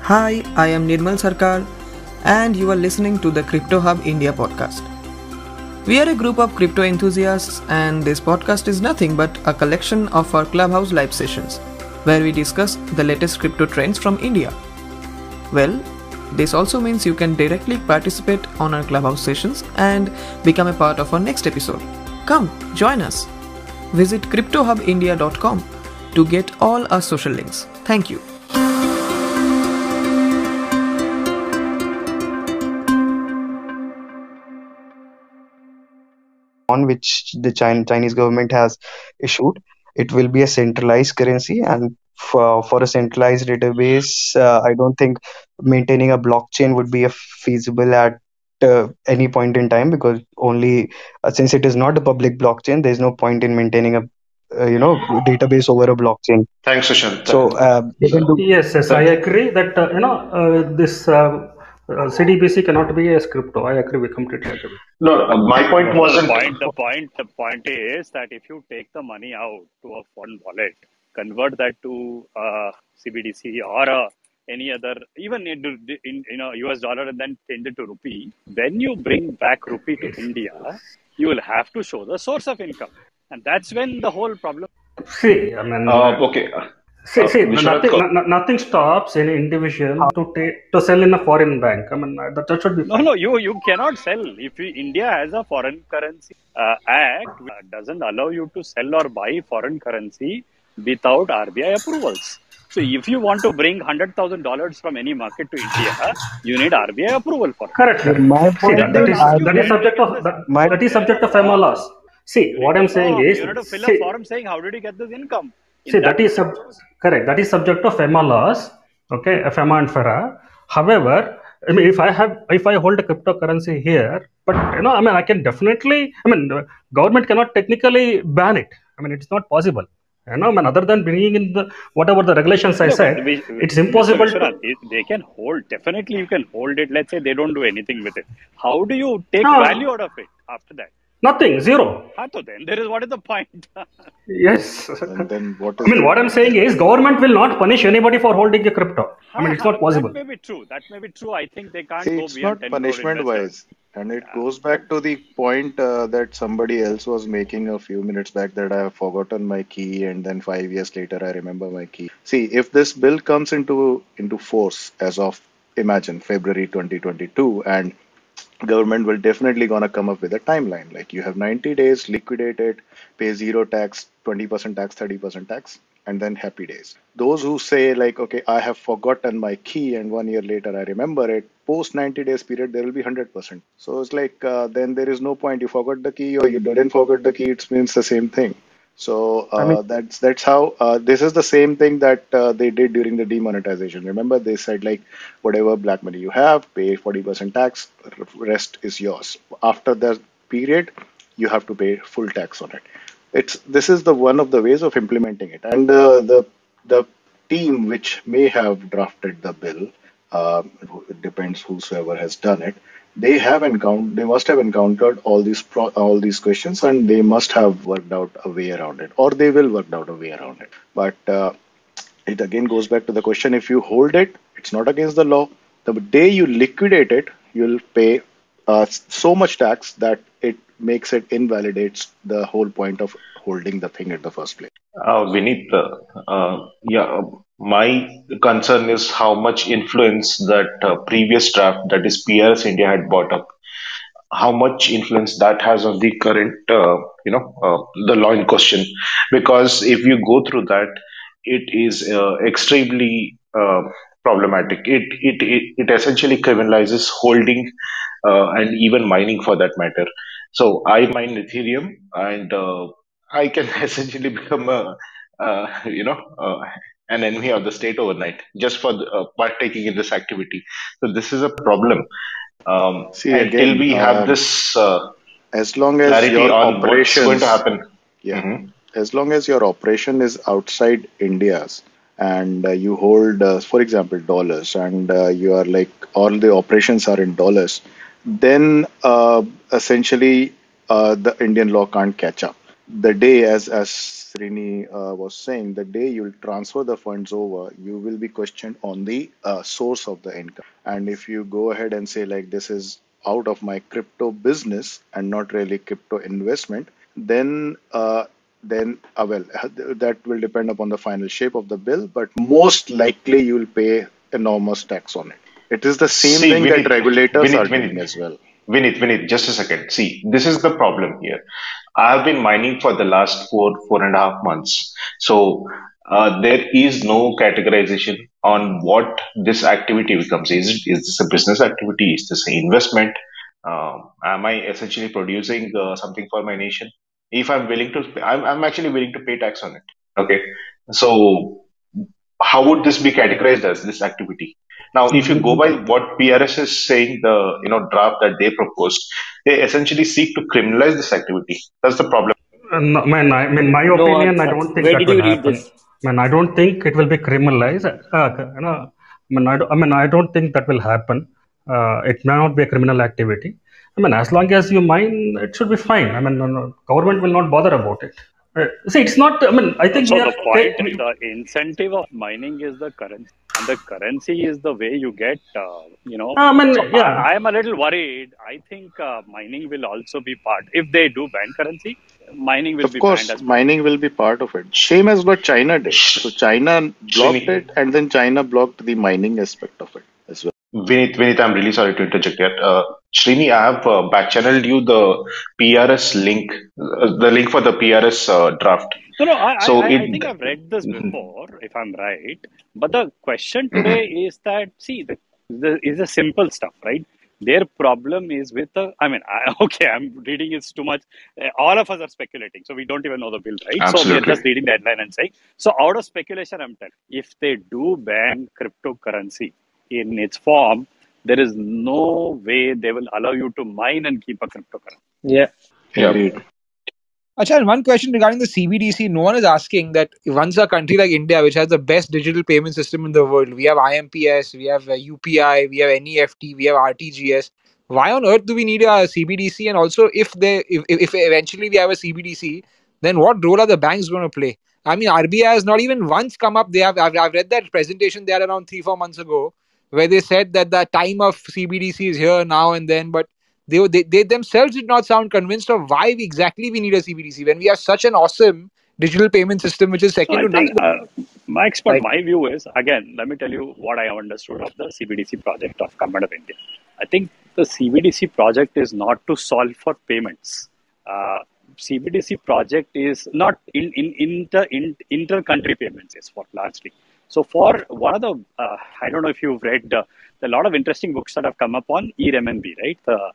Hi, I am Nirmal Sarkar and you are listening to the CryptoHub India Podcast. We are a group of crypto enthusiasts and this podcast is nothing but a collection of our Clubhouse live sessions where we discuss the latest crypto trends from India. Well, this also means you can directly participate on our Clubhouse sessions and become a part of our next episode. Come, join us. Visit CryptoHubIndia.com to get all our social links. Thank you. On which the Chinese government has issued. It will be a centralized currency, and for a centralized database, I don't think maintaining a blockchain would be a feasible at any point in time because only since it is not a public blockchain, there is no point in maintaining a database over a blockchain. Thanks, Sushant. So they can do. Yes, I agree that this CDBC cannot be a crypto. I agree. We completely agree. No, my point wasn't. The point is that if you take the money out to a foreign wallet, convert that to CBDC or any other, even in US dollar, and then change it to rupee. When you bring back rupee to India, you will have to show the source of income, and that's when the whole problem. See, I mean, Okay. nothing stops any individual to sell in a foreign bank. I mean, that should be fine. No, you cannot sell. If India has a foreign currency act, which doesn't allow you to sell or buy foreign currency without RBI approvals. So if you want to bring $100,000 from any market to India, you need RBI approval for it. Correct. That is subject of FEMA laws. See, what I'm saying is, you have to fill a form saying how did you get this income. That is correct. That is subject of FEMA laws. Okay, FEMA and FERA. However, I mean, if I hold a cryptocurrency here, but I can definitely. The government cannot technically ban it. It's not possible. Other than bringing in whatever the regulations I said, it's impossible. They can hold. Definitely, you can hold it. Let's say they don't do anything with it. How do you take value out of it after that? Nothing, zero. So then what is the point? Yes. And then what I'm saying is government will not punish anybody for holding a crypto. It's not possible. That may be true. I think they can't See, go it's beyond not punishment wise. And it goes back to the point that somebody else was making a few minutes back, that I have forgotten my key and then 5 years later I remember my key. See, if this bill comes into force as of, imagine, February 2022, and government will definitely gonna come up with a timeline. Like you have 90 days, liquidate it, pay zero tax, 20% tax, 30% tax, and then happy days. Those who say like, okay, I have forgotten my key and 1 year later I remember it, post 90 days period, there will be 100%. So it's like, then there is no point. You forgot the key or you didn't forget the key, it means the same thing. So that's how this is the same thing that they did during the demonetization. Remember, they said like whatever black money you have, pay 40% tax, rest is yours. After that period, you have to pay full tax on it. This is the one of the ways of implementing it. And the team which may have drafted the bill, it depends whosoever has done it. They must have encountered all these questions, and they must have worked out a way around it, or they will work out a way around it. But it again goes back to the question: if you hold it, it's not against the law. The day you liquidate it, you'll pay so much tax that it makes it invalidates the whole point of holding the thing at the first place. Vineet, my concern is how much influence that previous draft, that is PRS India, had brought up. How much influence that has on the current, the law in question. Because if you go through that, it is extremely problematic. It essentially criminalizes holding and even mining for that matter. So I mine Ethereum, and I can essentially become an enemy of the state overnight just for partaking in this activity. So this is a problem. Until we have this as long as clarity your on what's going to happen. Yeah. Mm-hmm. As long as your operation is outside India's and you hold, for example, dollars, and you are like all the operations are in dollars, then essentially the Indian law can't catch up. the day, as Srini was saying, the day you'll transfer the funds over, you will be questioned on the source of the income. And if you go ahead and say like this is out of my crypto business and not really crypto investment, then well, that will depend upon the final shape of the bill, but most likely you will pay enormous tax on it. It is the same See, thing that regulators are Vinit, doing as well. Vinit, just a second. See, this is the problem here. I have been mining for the last 4.5 months. So there is no categorization on what this activity becomes. Is this a business activity? Is this an investment? Am I essentially producing something for my nation? If I'm willing to, I'm actually willing to pay tax on it. Okay. So how would this be categorized as this activity? Now, if you go by what PRS is saying, the draft that they proposed, they essentially seek to criminalize this activity. That's the problem. No, man, my No, opinion, I don't think where that did will you read happen. this? Man, I don't think it will be criminalized. I don't think that will happen. It may not be a criminal activity. I mean, as long as you mine, it should be fine. I mean, government will not bother about it. See, it's not. I mean, I think So we are. the point, the incentive of mining is the currency, and the currency is the way you get, I mean, So yeah. I am a little worried. I think mining will also be part. If they do ban currency, mining will Of be banned course, as part. mining will be part of it. Same as what China did. So Sh- China blocked Srini, it, and then China blocked the mining aspect of it as well. Vinit, I'm really sorry to interject here. Srini, I have back-channeled you the PRS link, the link for the PRS draft. No, no, I, I, So I it, I think I've read this before, if I'm right. But the question today is that, see, the is the simple stuff, right? Their problem is with the, okay, I'm reading is too much. All of us are speculating, so we don't even know the bill, right? So we are absolutely. just reading the headline and saying. So out of speculation, I'm telling, if they do ban cryptocurrency in its form, there is no way they will allow you to mine and keep a cryptocurrency. Yeah. Yeah. Indeed. Acha, and one question regarding the CBDC. No one is asking that once a country like India, which has the best digital payment system in the world, we have IMPS, we have UPI, we have NEFT, we have RTGS. Why on earth do we need a CBDC? And also, if eventually we have a CBDC, then what role are the banks going to play? I mean, RBI has not even once come up. I've read that presentation there around 3-4 months ago, where they said that the time of CBDC is here now and then, but they themselves did not sound convinced of why exactly we need a CBDC when we have such an awesome digital payment system which is So second I to none. think my expert, Like, my view is, again, let me tell you what I have understood of the CBDC project of Government of India. I think the CBDC project is not to solve for payments. CBDC project is not inter-country payments is for largely. So for one of the, I don't know if you've read a lot of interesting books that have come up on e-renminbi, right? The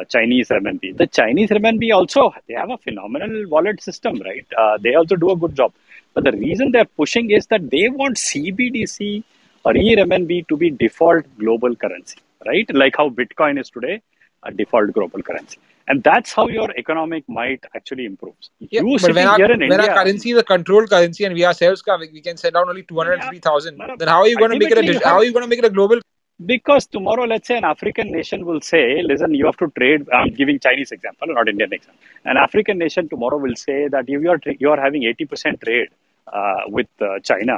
Chinese renminbi. The Chinese renminbi also, they have a phenomenal wallet system, right? They also do a good job. But the reason they're pushing is that they want CBDC or e-renminbi to be default global currency, right? Like how Bitcoin is today, a default global currency. And that's how your economic might actually improves. yeah, You but sitting here in when our India, currency is a controlled currency and we ourselves we can send out only yeah, 250,000, but then how are you going to make it ultimately you how have, are you going to make it a global? because tomorrow, let's say an African nation will say, listen, you have to trade. I'm giving Chinese example, not Indian example. An African nation tomorrow will say that if you are having 80% trade with China,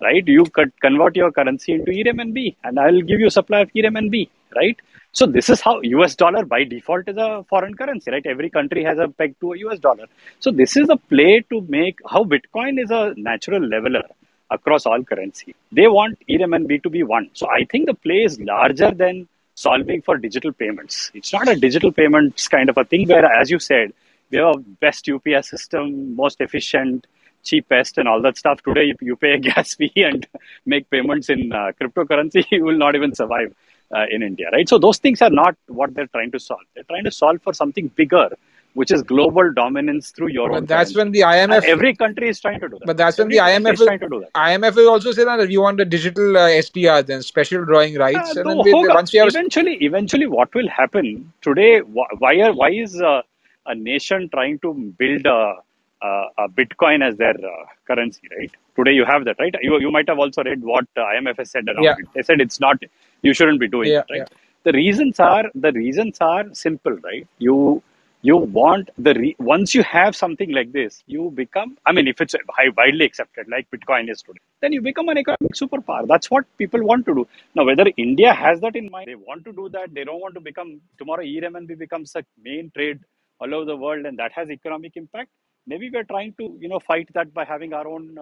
right? You could convert your currency into e-renminbi, and I'll give you a supply of e-renminbi, right? So this is how US dollar by default is a foreign currency, right? Every country has a peg to a US dollar. So this is a play to make how Bitcoin is a natural leveler across all currency. They want e-renminbi to be one. So I think the play is larger than solving for digital payments. It's not a digital payments kind of a thing where, as you said, we have a best UPI system, most efficient, cheapest, and all that stuff. Today, if you pay a gas fee and make payments in cryptocurrency, you will not even survive in India, right? So those things are not what they're trying to solve. They're trying to solve for something bigger, which is global dominance through your But own that's currency. when the And IMF. every country is trying to do that. But that's when Every the country IMF is trying to do that. IMF will also say that you want the digital SDR, then special drawing rights, and then No, hoga. once we have Eventually, what will happen today? Why is a nation trying to build a Bitcoin as their currency? Right today, you have that, right? You might have also read what IMF has said around yeah it. They said it's not. You shouldn't be doing yeah it, yeah right? The reasons are simple, right? You want once you have something like this, you become, I mean, if it's widely accepted, like Bitcoin is today, then you become an economic superpower. That's what people want to do. Now, whether India has that in mind, they want to do that. They don't want to become, tomorrow e-RMB becomes a main trade all over the world and that has economic impact. Maybe we're trying to, fight that by having our own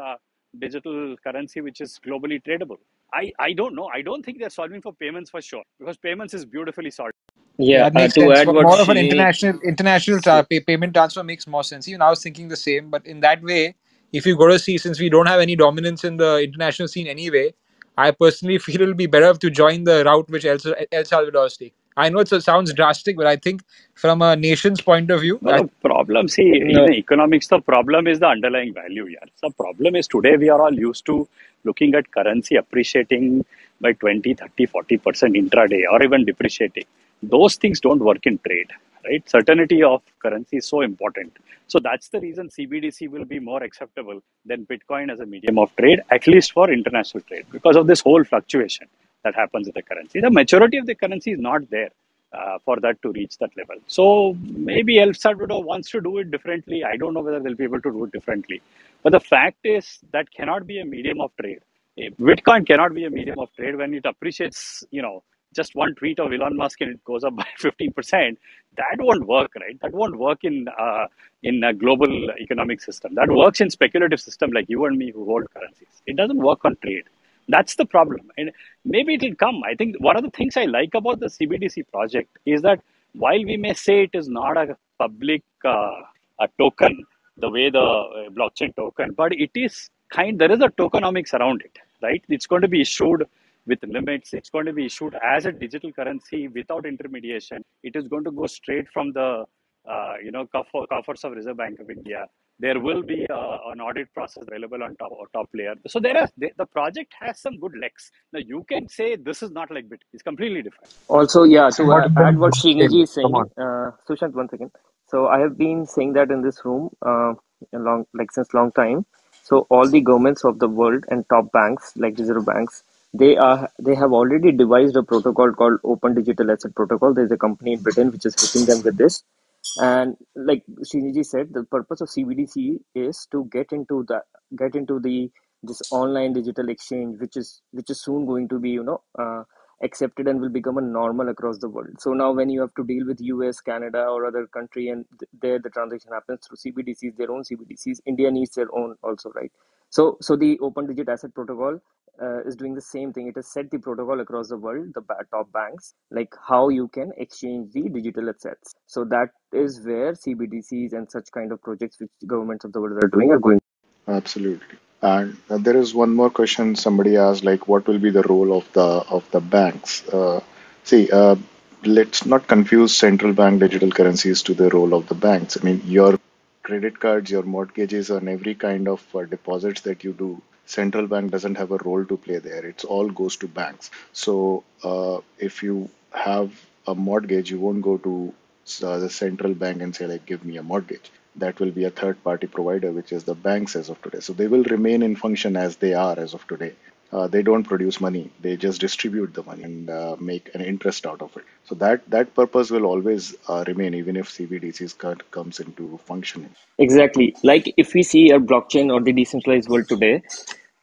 digital currency, which is globally tradable. I don't know. I don't think they're solving for payments for sure, because payments is beautifully solved. Yeah, That makes to sense. add what More of an Srini, payment transfer makes more sense. Even I was thinking the same, but in that way, if you go to see, since we don't have any dominance in the international scene anyway, I personally feel it'll be better to join the route which El Salvador is taking. I know it sounds drastic, but I think from a nation's point of view, No, the problem, see, no, in economics, the problem is the underlying value. Yeah. The problem is today we are all used to looking at currency appreciating by 20, 30, 40% intraday or even depreciating. Those things don't work in trade, right? Certainty of currency is so important. So that's the reason CBDC will be more acceptable than Bitcoin as a medium of trade, at least for international trade, because of this whole fluctuation that happens with the currency. The maturity of the currency is not there for that to reach that level. So maybe El Salvador wants to do it differently. I don't know whether they'll be able to do it differently. But the fact is that cannot be a medium of trade. Bitcoin cannot be a medium of trade when it appreciates, just one tweet of Elon Musk and it goes up by 15%. That won't work, right? That won't work in a global economic system. That works in speculative system like you and me who hold currencies. It doesn't work on trade. That's the problem. And maybe it will come. I think one of the things I like about the CBDC project is that while we may say it is not a public a token, the way the blockchain token, but it is there is a tokenomics around it, right? It's going to be issued with limits. It's going to be issued as a digital currency without intermediation. It is going to go straight from the coffers of Reserve Bank of India. There will be an audit process available on top layer. So the project has some good legs. Now you can say this is not like Bitcoin. It's completely different. also, yeah, to not add what still, Sriniji is come saying, on. Sushant, one second. So I have been saying that in this room since long time. So all the governments of the world and top banks like reserve banks, they have already devised a protocol called Open Digital Asset Protocol. There's a company in Britain which is helping them with this. And like Sriniji said, the purpose of CBDC is to get into the this online digital exchange, which is soon going to be accepted and will become a normal across the world. So now when you have to deal with US, Canada, or other country, and there the transaction happens through CBDCs, their own CBDCs, India needs their own also, right? So the Open Digital Asset Protocol is doing the same thing. It has set the protocol across the world, the top banks, like how you can exchange the digital assets. So that is where CBDCs and such kind of projects which governments of the world are doing are going. Absolutely. And there is one more question somebody asked, like, what will be the role of the banks? See, let's not confuse central bank digital currencies to the role of the banks. I mean, your credit cards, your mortgages, and every kind of deposits that you do, central bank doesn't have a role to play there. It's all goes to banks. So if you have a mortgage, you won't go to the central bank and say, like, give me a mortgage. That will be a third party provider, which is the banks as of today. So they will remain in function as they are as of today. They don't produce money; they just distribute the money and make an interest out of it. So that purpose will always remain, even if CBDCs comes into functioning. Exactly. Like if we see a blockchain or the decentralized world today,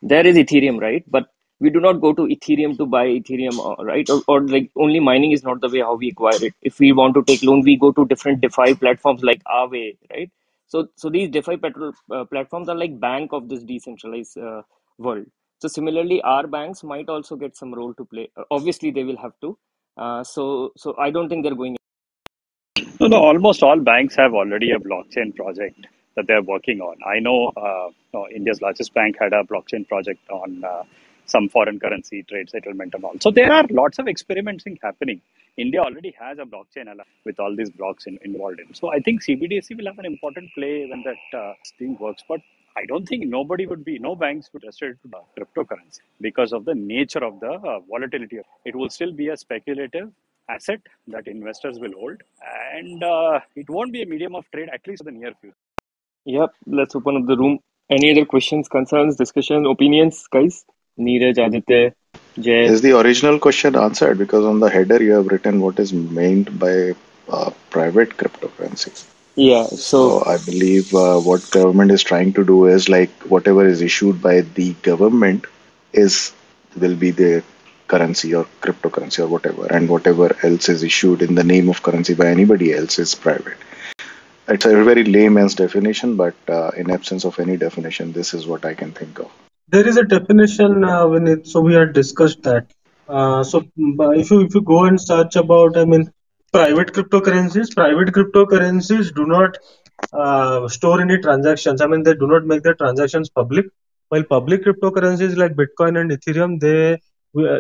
there is Ethereum, right? But we do not go to Ethereum to buy Ethereum, right? Or like only mining is not the way how we acquire it. If we want to take loan, we go to different DeFi platforms like Aave, right? So these DeFi platforms are like bank of this decentralized world. So similarly, our banks might also get some role to play. Obviously, they will have to. So I don't think they're going. No, almost all banks have already a blockchain project that they're working on. I know India's largest bank had a blockchain project on some foreign currency trade settlement and all. So there are lots of experimenting happening. India already has a blockchain with all these blocks involved in. So I think CBDC will have an important play when that thing works. But I don't think no banks would restrict to cryptocurrency because of the nature of the volatility. It will still be a speculative asset that investors will hold, and it won't be a medium of trade, at least for the near future. Yep, let's open up the room. Any other questions, concerns, discussion, opinions, guys? Neeraj, Aditya, Jay. Is the original question answered? Because on the header you have written what is meant by private cryptocurrency. Yeah. So I believe what government is trying to do is like whatever is issued by the government is will be the currency or cryptocurrency or whatever, and whatever else is issued in the name of currency by anybody else is private. It's a very layman's definition, but in absence of any definition, this is what I can think of. There is a definition when it, so we had discussed that. If you go and search about, I mean, private cryptocurrencies do not store any transactions. I mean, they do not make the transactions public. While public cryptocurrencies like Bitcoin and Ethereum,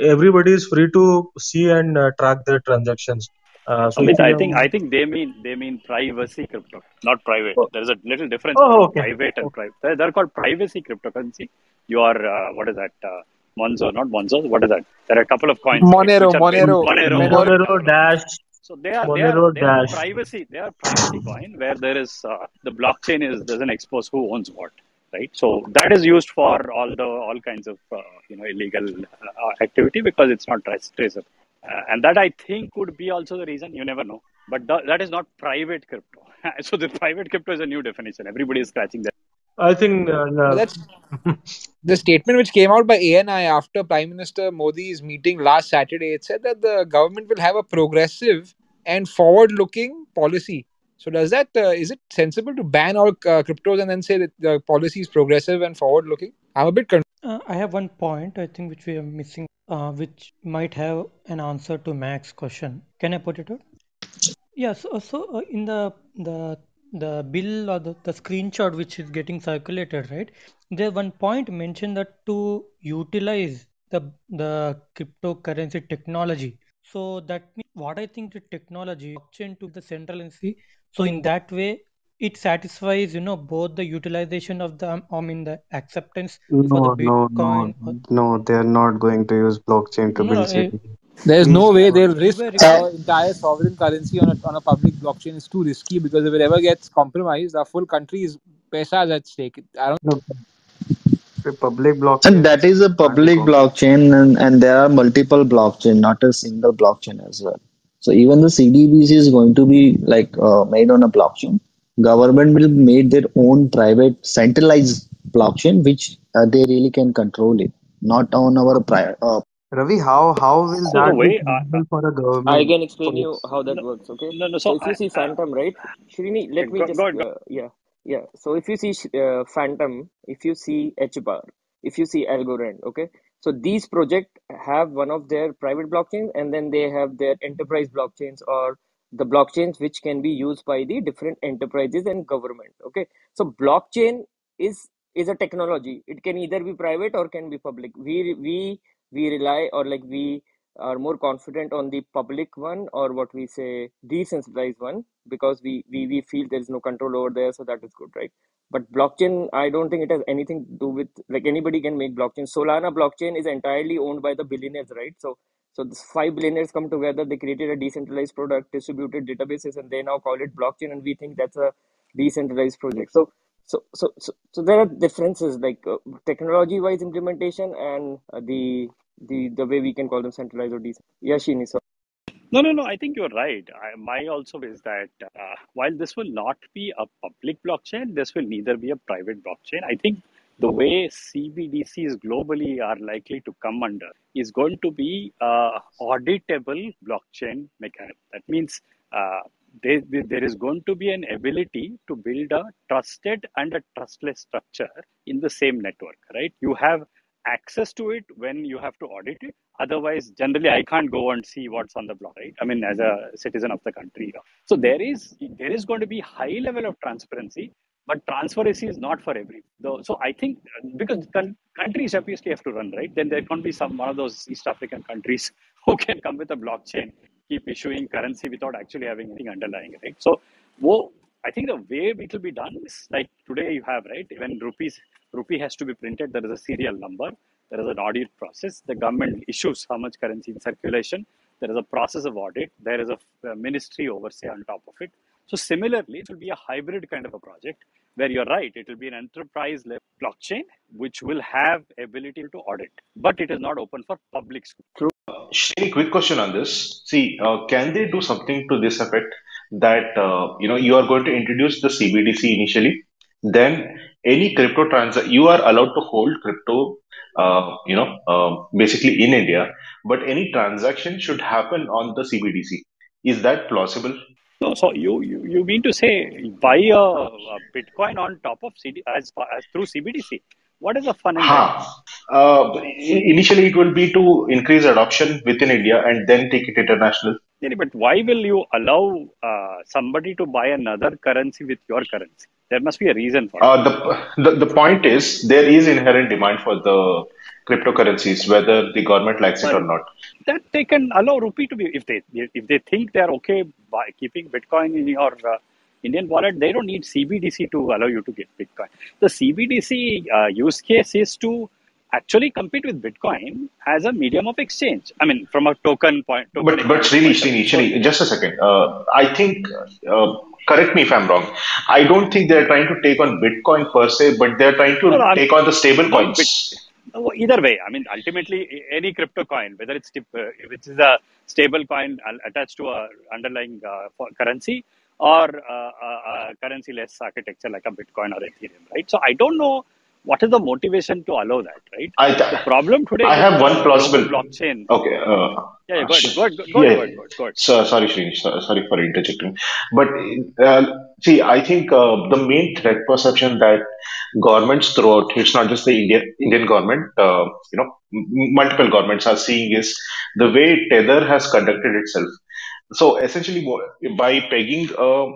everybody is free to see and track their transactions. So Amit, Ethereum. I think they mean privacy crypto, not private. Oh, There is a little difference oh, between okay. private and Okay. private. They're called privacy cryptocurrency. You are what is that? Monzo, not Monzo. What is that? There are a couple of coins, right, Monero, which are Monero, Monero Dash, so Monero Dash. they are privacy coin where there is the blockchain doesn't expose who owns what, right? So that is used for all kinds of illegal activity because it's not traceable, and that I think could be also the reason. You never know, but that is not private crypto. So the private crypto is a new definition. Everybody is scratching that. I think But that's the statement which came out by ANI after Prime Minister Modi's meeting last Saturday. It said that the government will have a progressive and forward-looking policy. So does that is it sensible to ban all cryptos and then say that the policy is progressive and forward-looking? I'm a bit confused. I have one point I think which we are missing, which might have an answer to Mac's question. Can I put it out? Yes. In the bill or the screenshot which is getting circulated, right? There one point mentioned that to utilize the cryptocurrency technology. So that means what I think the technology blockchain to the central currency. So in that way, it satisfies both the utilization of the I mean the acceptance for the No, no, no, Bitcoin. no. They are not going to use blockchain No, no, currency. There's Please, no way they'll you risk were our entire sovereign currency on a public blockchain. It's too risky because if it ever gets compromised, our full country's paisa is at stake. I don't. no, the public And blockchains that is a can't be public compromised. blockchain, and there are multiple blockchain, not a single blockchain as well. So even the CDBC is going to be like made on a blockchain. Government will make their own private centralized blockchain, which they really can control it, not on our prior. Ravi, how will So the that be way feasible for a I government? can For explain you how that no, works. Okay. no, So so if you see Phantom, right? Srini, let me just go. yeah. So if you see Phantom, if you see H bar, if you see Algorand, okay. So these projects have one of their private blockchains, and then they have their enterprise blockchains or the blockchains which can be used by the different enterprises and government. Okay. So blockchain is a technology. It can either be private or can be public. We rely or like we are more confident on the public one or what we say decentralized one because we feel there is no control over there, so that is good, right? But blockchain, I don't think it has anything to do with like anybody can make blockchain. Solana blockchain is entirely owned by the billionaires, right? So this five billionaires come together, they created a decentralized product, distributed databases, and they now call it blockchain, and we think that's a decentralized project. So there are differences like technology wise implementation and the way we can call them centralized or decentralized. Yeah, Shini, so No. I think you're right. My also is that while this will not be a public blockchain, this will neither be a private blockchain. I think the way CBDCs globally are likely to come under is going to be auditable blockchain mechanism. That means there is going to be an ability to build a trusted and a trustless structure in the same network, right? You have access to it when you have to audit it. Otherwise, generally, I can't go and see what's on the block, right? I mean, as a citizen of the country. So there is going to be high level of transparency, but transparency is not for every. Though, so I think because countries obviously have to run, right? Then there can be one of those East African countries who can come with a blockchain, keep issuing currency without actually having anything underlying, right? So, I think the way it will be done is like today you have, right? When rupee has to be printed, there is a serial number, there is an audit process. The government issues how much currency in circulation. There is a process of audit. There is a ministry oversight on top of it. So similarly, it will be a hybrid kind of a project where you're right. It will be an enterprise level blockchain which will have ability to audit, but it is not open for public scrutiny. Shani, quick question on this. See, can they do something to this effect? that you are going to introduce the CBDC initially, then any crypto transaction you are allowed to hold crypto, basically in India, but any transaction should happen on the CBDC. Is that plausible? No, so you mean to say buy a Bitcoin on top of as through CBDC? What is the fun in that? Initially, it will be to increase adoption within India and then take it international. Yeah, but why will you allow somebody to buy another currency with your currency? There must be a reason for it. The point is there is inherent demand for the cryptocurrencies, whether the government likes it or Well, not. that they can allow rupee to be if they think they're okay by keeping Bitcoin in your Indian wallet. They don't need CBDC to allow you to get Bitcoin. The CBDC use case is to actually compete with Bitcoin as a medium of exchange. I mean, from a token But economic Srini, point of view. Srini, just a second. I think, correct me if I'm wrong. I don't think they're trying to take on Bitcoin per se, but they're trying No, no, to take on the stable not bit. coins. No, either way, I mean, ultimately, any crypto coin, whether it's which is a stable coin attached to a underlying currency or currency-less architecture like a Bitcoin or Ethereum, right? So I don't know what is the motivation to allow that, right? I The problem today I with have one the global plausible. blockchain. Okay. Yeah, go ahead, Yeah. go ahead. So, sorry, Srini. Sorry for interjecting. But see, I think the main threat perception that governments throughout, it's not just the Indian government, multiple governments are seeing is the way Tether has conducted itself. So essentially, by pegging a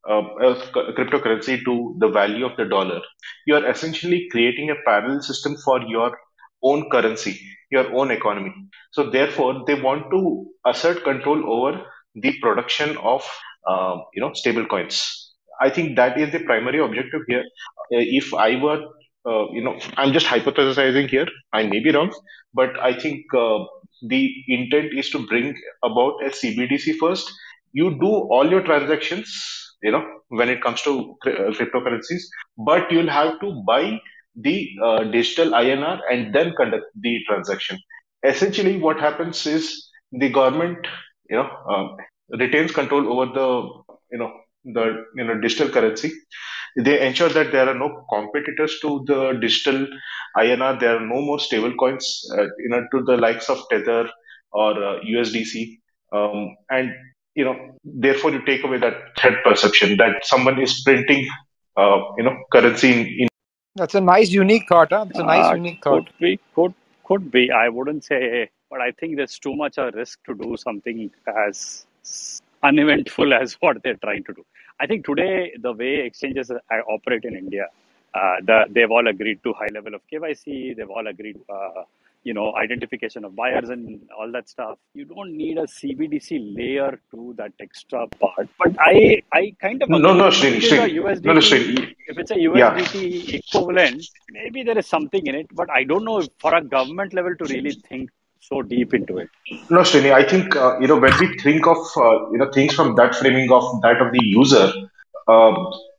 cryptocurrency to the value of the dollar, you are essentially creating a parallel system for your own currency, your own economy. So therefore, they want to assert control over the production of stable coins. I think that is the primary objective here. If I were, I'm just hypothesizing here. I may be wrong, but I think the intent is to bring about a CBDC first. You do all your transactions, when it comes to cryptocurrencies, but you'll have to buy the digital INR and then conduct the transaction. Essentially, what happens is the government, retains control over the digital currency. They ensure that there are no competitors to the digital INR. There are no more stable coins, to the likes of Tether or USDC. And, therefore you take away that threat perception that someone is printing, currency in. That's a nice, unique thought. Huh? That's a nice, unique Could thought. be, could be. I wouldn't say, but I think there's too much a risk to do something as uneventful as what they're trying to do. I think today the way exchanges operate in India, they've all agreed to high level of KYC. They've all agreed, identification of buyers and all that stuff. You don't need a CBDC layer to that extra part. But I kind of No, agree. no, If Srini, it is a Srini. No, no, USDT, Srini. if it's a Yeah. USDT equivalent, maybe there is something in it. But I don't know if for a government level to really think so deep into it. No, Srini, I think when we think of things from that framing of that of the user,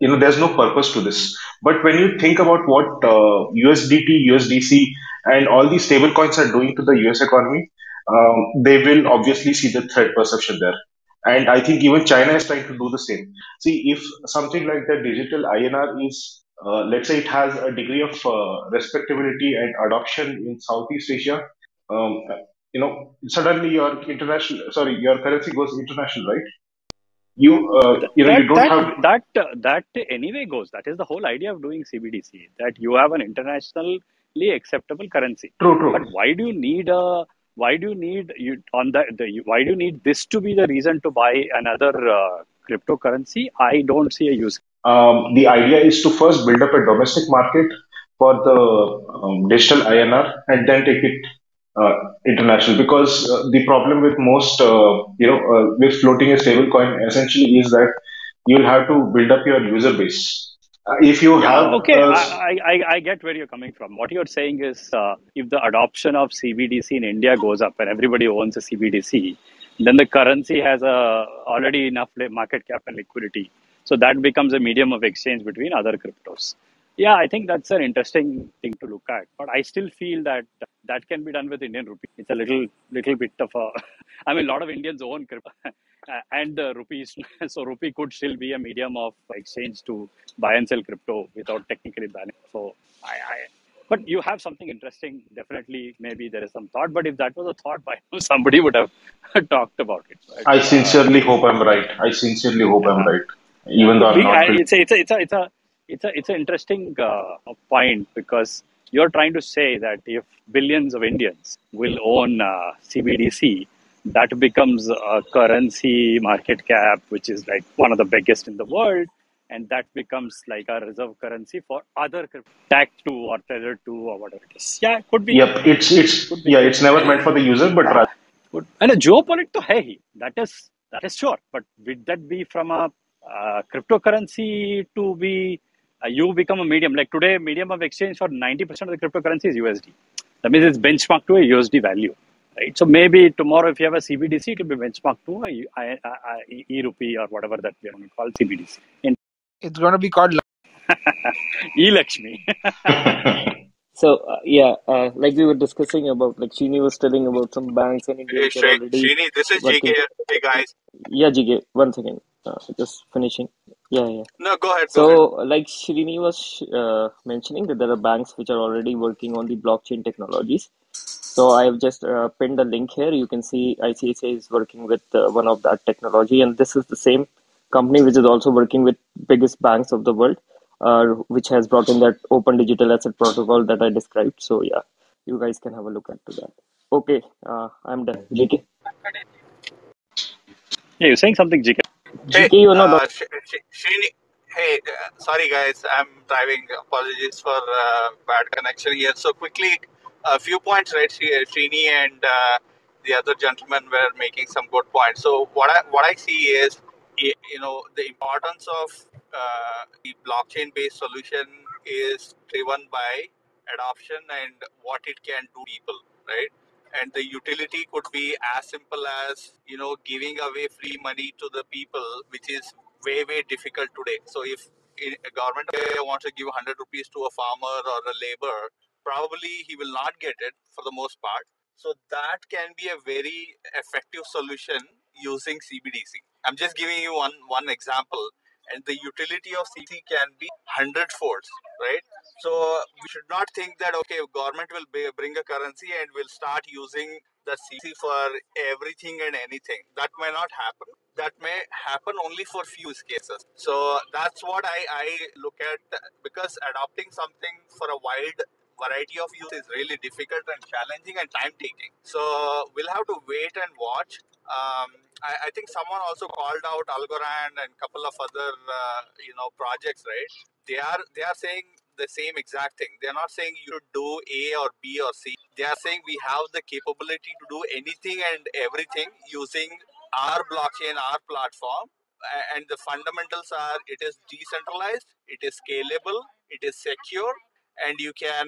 there's no purpose to this. But when you think about what USDT, USDC, and all these stable coins are doing to the US economy, they will obviously see the threat perception there. And I think even China is trying to do the same. See, if something like the digital INR is, let's say, it has a degree of respectability and adoption in Southeast Asia, um, suddenly your currency goes international, right? You don't That have. that that anyway goes. That is the whole idea of doing CBDC. That you have an internationally acceptable currency. True, true. But why do you need a? Why do you need you on why do you need this to be the reason to buy another cryptocurrency? I don't see a use. The idea is to first build up a domestic market for the digital INR and then take it international. Because the problem with most, with floating a stable coin essentially is that you'll have to build up your user base. If you Yeah, have, okay. I get where you're coming from. What you're saying is if the adoption of CBDC in India goes up and everybody owns a CBDC, then the currency has already enough market cap and liquidity. So that becomes a medium of exchange between other cryptos. Yeah, I think that's an interesting thing to look at. But I still feel that that can be done with Indian rupee. It's a little bit of a. I mean, a lot of Indians own crypto. and the rupees. So rupee could still be a medium of exchange to buy and sell crypto without technically banning. So but you have something interesting. Definitely, maybe there is some thought. But if that was a thought, by now somebody would have talked about it. I But sincerely hope I'm right. I sincerely hope I'm right, even though could I'm be. not really. It's an interesting point because you're trying to say that if billions of Indians will own CBDC, that becomes a currency market cap, which is like one of the biggest in the world, and that becomes like a reserve currency for other tagged to or tethered to or whatever it is. Yeah, could be, Yep, could be. yeah, it's never meant for the user, but rather. And a geopolitical to hey, that is sure. But would that be from a cryptocurrency to be you become a medium? Like today, medium of exchange for 90% of the cryptocurrency is USD. That means it's benchmarked to a USD value, right? So maybe tomorrow, if you have a CBDC, it will be benchmarked to a e-rupee or whatever that we are going to call CBDC. In It's going to be called. e-Lakshmi. So like we were discussing about, like Srini was telling about some banks in India Hey, which are already Srini, this is GK. working. Hey, guys. Yeah, GK, one second. Just finishing. Yeah. No, go ahead. So, like Srini was mentioning that there are banks which are already working on the blockchain technologies. So I've just pinned a link here. You can see ICICI is working with one of that technology, and this is the same company which is also working with biggest banks of the world, which has brought in that open digital asset protocol that I described. So yeah, you guys can have a look into that. Okay, I'm done. GK, Yeah, you're saying something, GK. Hey, GK, you're not. Srini. Hey, sorry guys, I'm driving. Apologies for bad connection here. So quickly, a few points, right? Srini and the other gentleman were making some good points. So what I see is, the importance of the blockchain-based solution is driven by adoption and what it can do people, right? And the utility could be as simple as giving away free money to the people, which is way difficult today. So if a government wants to give 100 rupees to a farmer or a laborer, probably he will not get it for the most part. So that can be a very effective solution using CBDC. I'm just giving you one example, and the utility of CBDC can be 100 folds, right? So we should not think that okay, government will bring a currency and will start using the CBDC for everything and anything. That may not happen. That may happen only for few cases. So that's what I look at, because adopting something for a wide variety of use is really difficult and challenging and time taking. So we'll have to wait and watch. I think someone also called out Algorand and a couple of other projects, right? They are saying the same exact thing. They're not saying you should do A or B or C. They are saying we have the capability to do anything and everything using our blockchain, our platform. And the fundamentals are it is decentralized, it is scalable, it is secure, and you can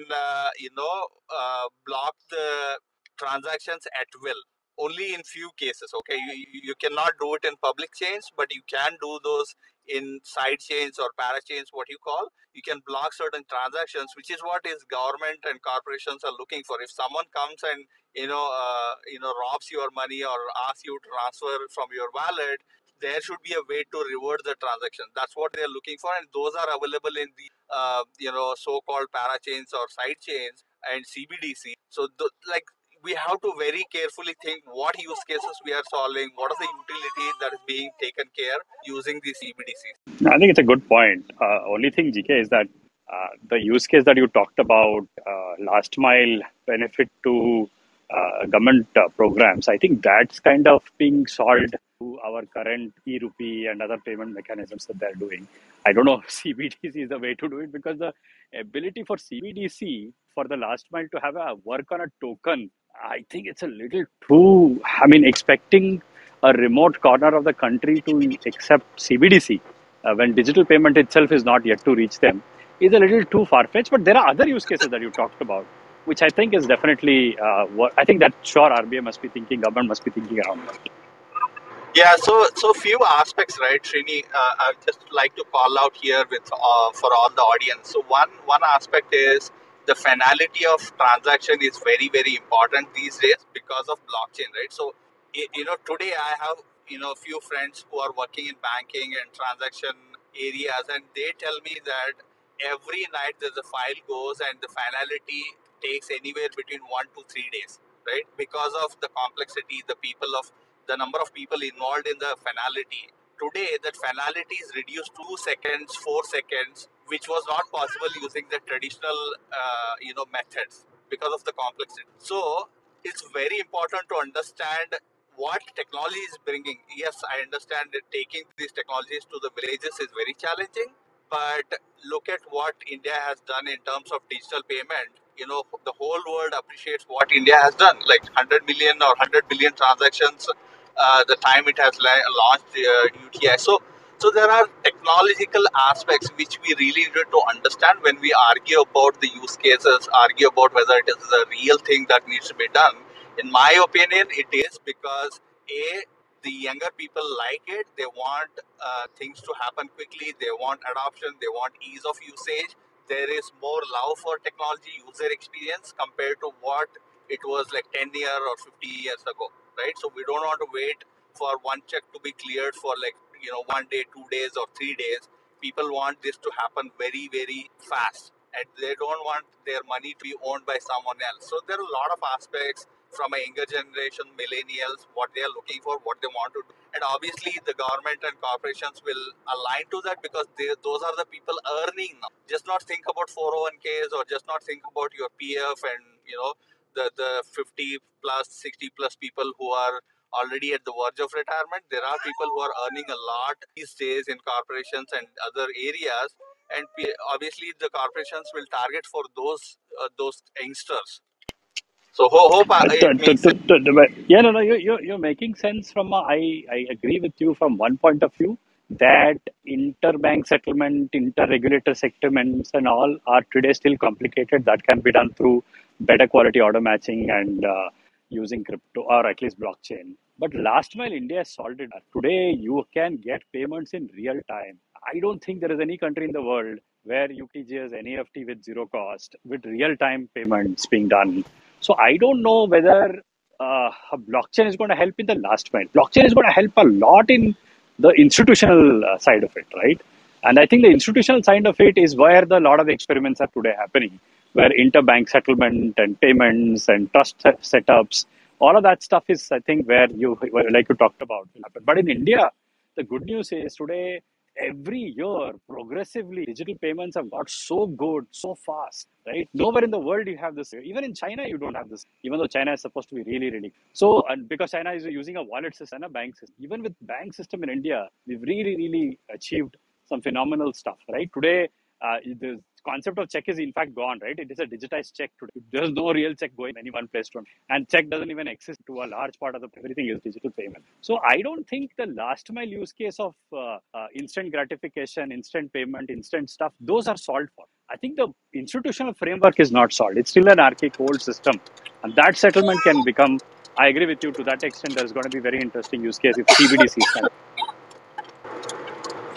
block the transactions at will, only in few cases. Okay, you cannot do it in public chains, but you can do those in side chains or parachains, what you call. You can block certain transactions, which is what is government and corporations are looking for. If someone comes and robs your money or asks you to transfer from your wallet, there should be a way to revert the transaction. That's what they're looking for, and those are available in the so-called parachains or side chains and CBDC. So we have to very carefully think what use cases we are solving, what is the utility that is being taken care using the CBDCs. I think it's a good point. Only thing, GK, is that the use case that you talked about, last mile benefit to government programs, I think that's kind of being solved through our current e-rupee and other payment mechanisms that they're doing. I don't know if CBDC is the way to do it, because the ability for CBDC for the last mile to have a work on a token, I think it's a little too, expecting a remote corner of the country to accept CBDC when digital payment itself is not yet to reach them is a little too far-fetched. But there are other use cases that you talked about, which I think is definitely what I think that sure RBI must be thinking, government must be thinking around that. Yeah, so few aspects, right, Srini? I'd just like to call out here with for all the audience. So one aspect is the finality of transaction is very important these days because of blockchain, right? So today I have few friends who are working in banking and transaction areas, and they tell me that every night there's a file goes and the finality takes anywhere between 1 to 3 days, right? Because of the complexity, the number of people involved in the finality. Today, that finality is reduced to 2 seconds, 4 seconds, which was not possible using the traditional, methods because of the complexity. So it's very important to understand what technology is bringing. Yes, I understand that taking these technologies to the villages is very challenging, but look at what India has done in terms of digital payment. The whole world appreciates what India has done, like 100 million or 100 billion transactions. The time it has launched UTI. So there are technological aspects which we really need to understand when we argue about the use cases, argue about whether it is a real thing that needs to be done. In my opinion, it is, because the younger people like it. They want things to happen quickly. They want adoption. They want ease of usage. There is more love for technology user experience compared to what it was like 10 years or 50 years ago, right? So we don't want to wait for one check to be cleared for like 1 day, 2 days, or 3 days. People want this to happen very, very fast, and they don't want their money to be owned by someone else. So there are a lot of aspects from a younger generation, millennials, what they are looking for, what they want to do. And obviously, the government and corporations will align to that, because those are the people earning now. Just not think about 401ks, or just not think about your PF and, the 50 plus, 60 plus people who are already at the verge of retirement. There are people who are earning a lot these days in corporations and other areas. And obviously, the corporations will target for those youngsters. So hope it makes sense. Yeah, no, you're making sense from I agree with you from one point of view that interbank settlement, interregulator settlements, and all are today still complicated. That can be done through better quality auto matching and using crypto or at least blockchain. But last mile, India has solved it. Today, you can get payments in real time. I don't think there is any country in the world where UTGS NEFT with zero cost, with real time payments being done. So I don't know whether a blockchain is going to help in the last mile. Blockchain is going to help a lot in the institutional side of it, right? And I think the institutional side of it is where the lot of experiments are today happening, where interbank settlement and payments and trust setups, all of that stuff is, I think, where like you talked about, will happen. But in India, the good news is today, every year, progressively, digital payments have got so good, so fast, right? Nowhere in the world you have this. Even in China, you don't have this, even though China is supposed to be really, really. So, and because China is using a wallet system and a bank system, even with bank system in India, we've really, really achieved some phenomenal stuff, right? Today, the concept of check is in fact gone, right? It is a digitized check today. There's no real check going any one place to another. And check doesn't even exist to a large part of everything is digital payment. So I don't think the last mile use case of instant gratification, instant payment, instant stuff, those are solved for. I think the institutional framework is not solved. It's still an archaic old system. And that settlement can become, I agree with you to that extent, there's going to be very interesting use case if CBDCs can.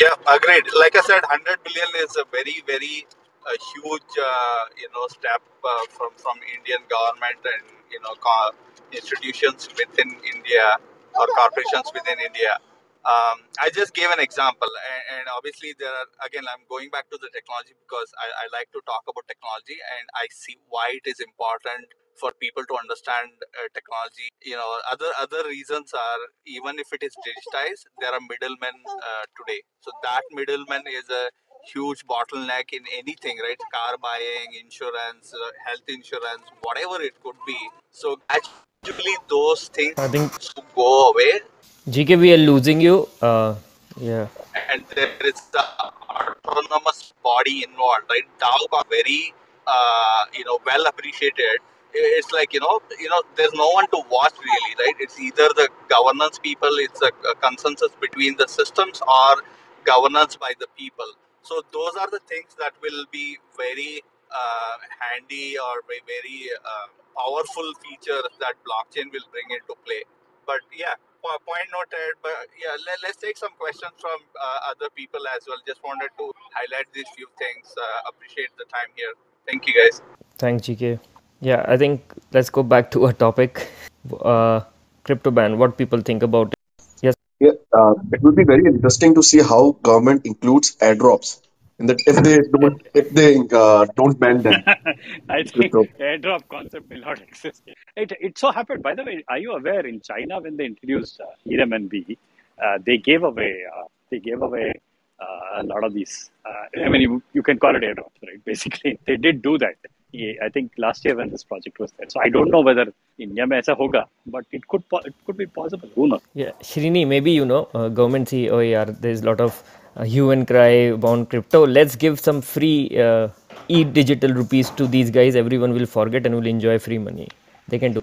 Yeah, agreed. Like I said, 100 billion is a very, very huge, step from Indian government and institutions within India or corporations within India. I just gave an example, and obviously there are, again, I'm going back to the technology because I like to talk about technology, and I see why it is important for people to understand technology. Other reasons are, even if it is digitized, there are middlemen today. So that middleman is a huge bottleneck in anything, right? Car buying, insurance, health insurance, whatever it could be. So gradually those things I think go away, GK, we are losing you. Yeah. and there is the autonomous body involved, right? DAO got very, well appreciated. It's like, there's no one to watch really, right? It's either the governance people, it's a consensus between the systems, or governance by the people. So those are the things that will be very handy, or very powerful features that blockchain will bring into play. But yeah, point noted. But yeah, let's take some questions from other people as well. Just wanted to highlight these few things. Appreciate the time here. Thank you, guys. Thanks, GK. Yeah, I think let's go back to our topic. Crypto ban. What people think about it. Yes. Yeah, it would be very interesting to see how government includes airdrops in that if they don't ban them I think crypto. airdrop concept will not exist. It so happened, by the way. Are you aware in China when they introduced ERMNB, they gave away a lot of these. I mean, you can call it airdrops, right? Basically, they did do that. Yeah, I think last year when this project was there. So I don't know whether India में ऐसा होगा, but it could be possible. Who knows? Yeah, Shrini, maybe government see, oh yeah, there's a lot of hue and cry on crypto. Let's give some free e-digital rupees to these guys. Everyone will forget and will enjoy free money. They can do.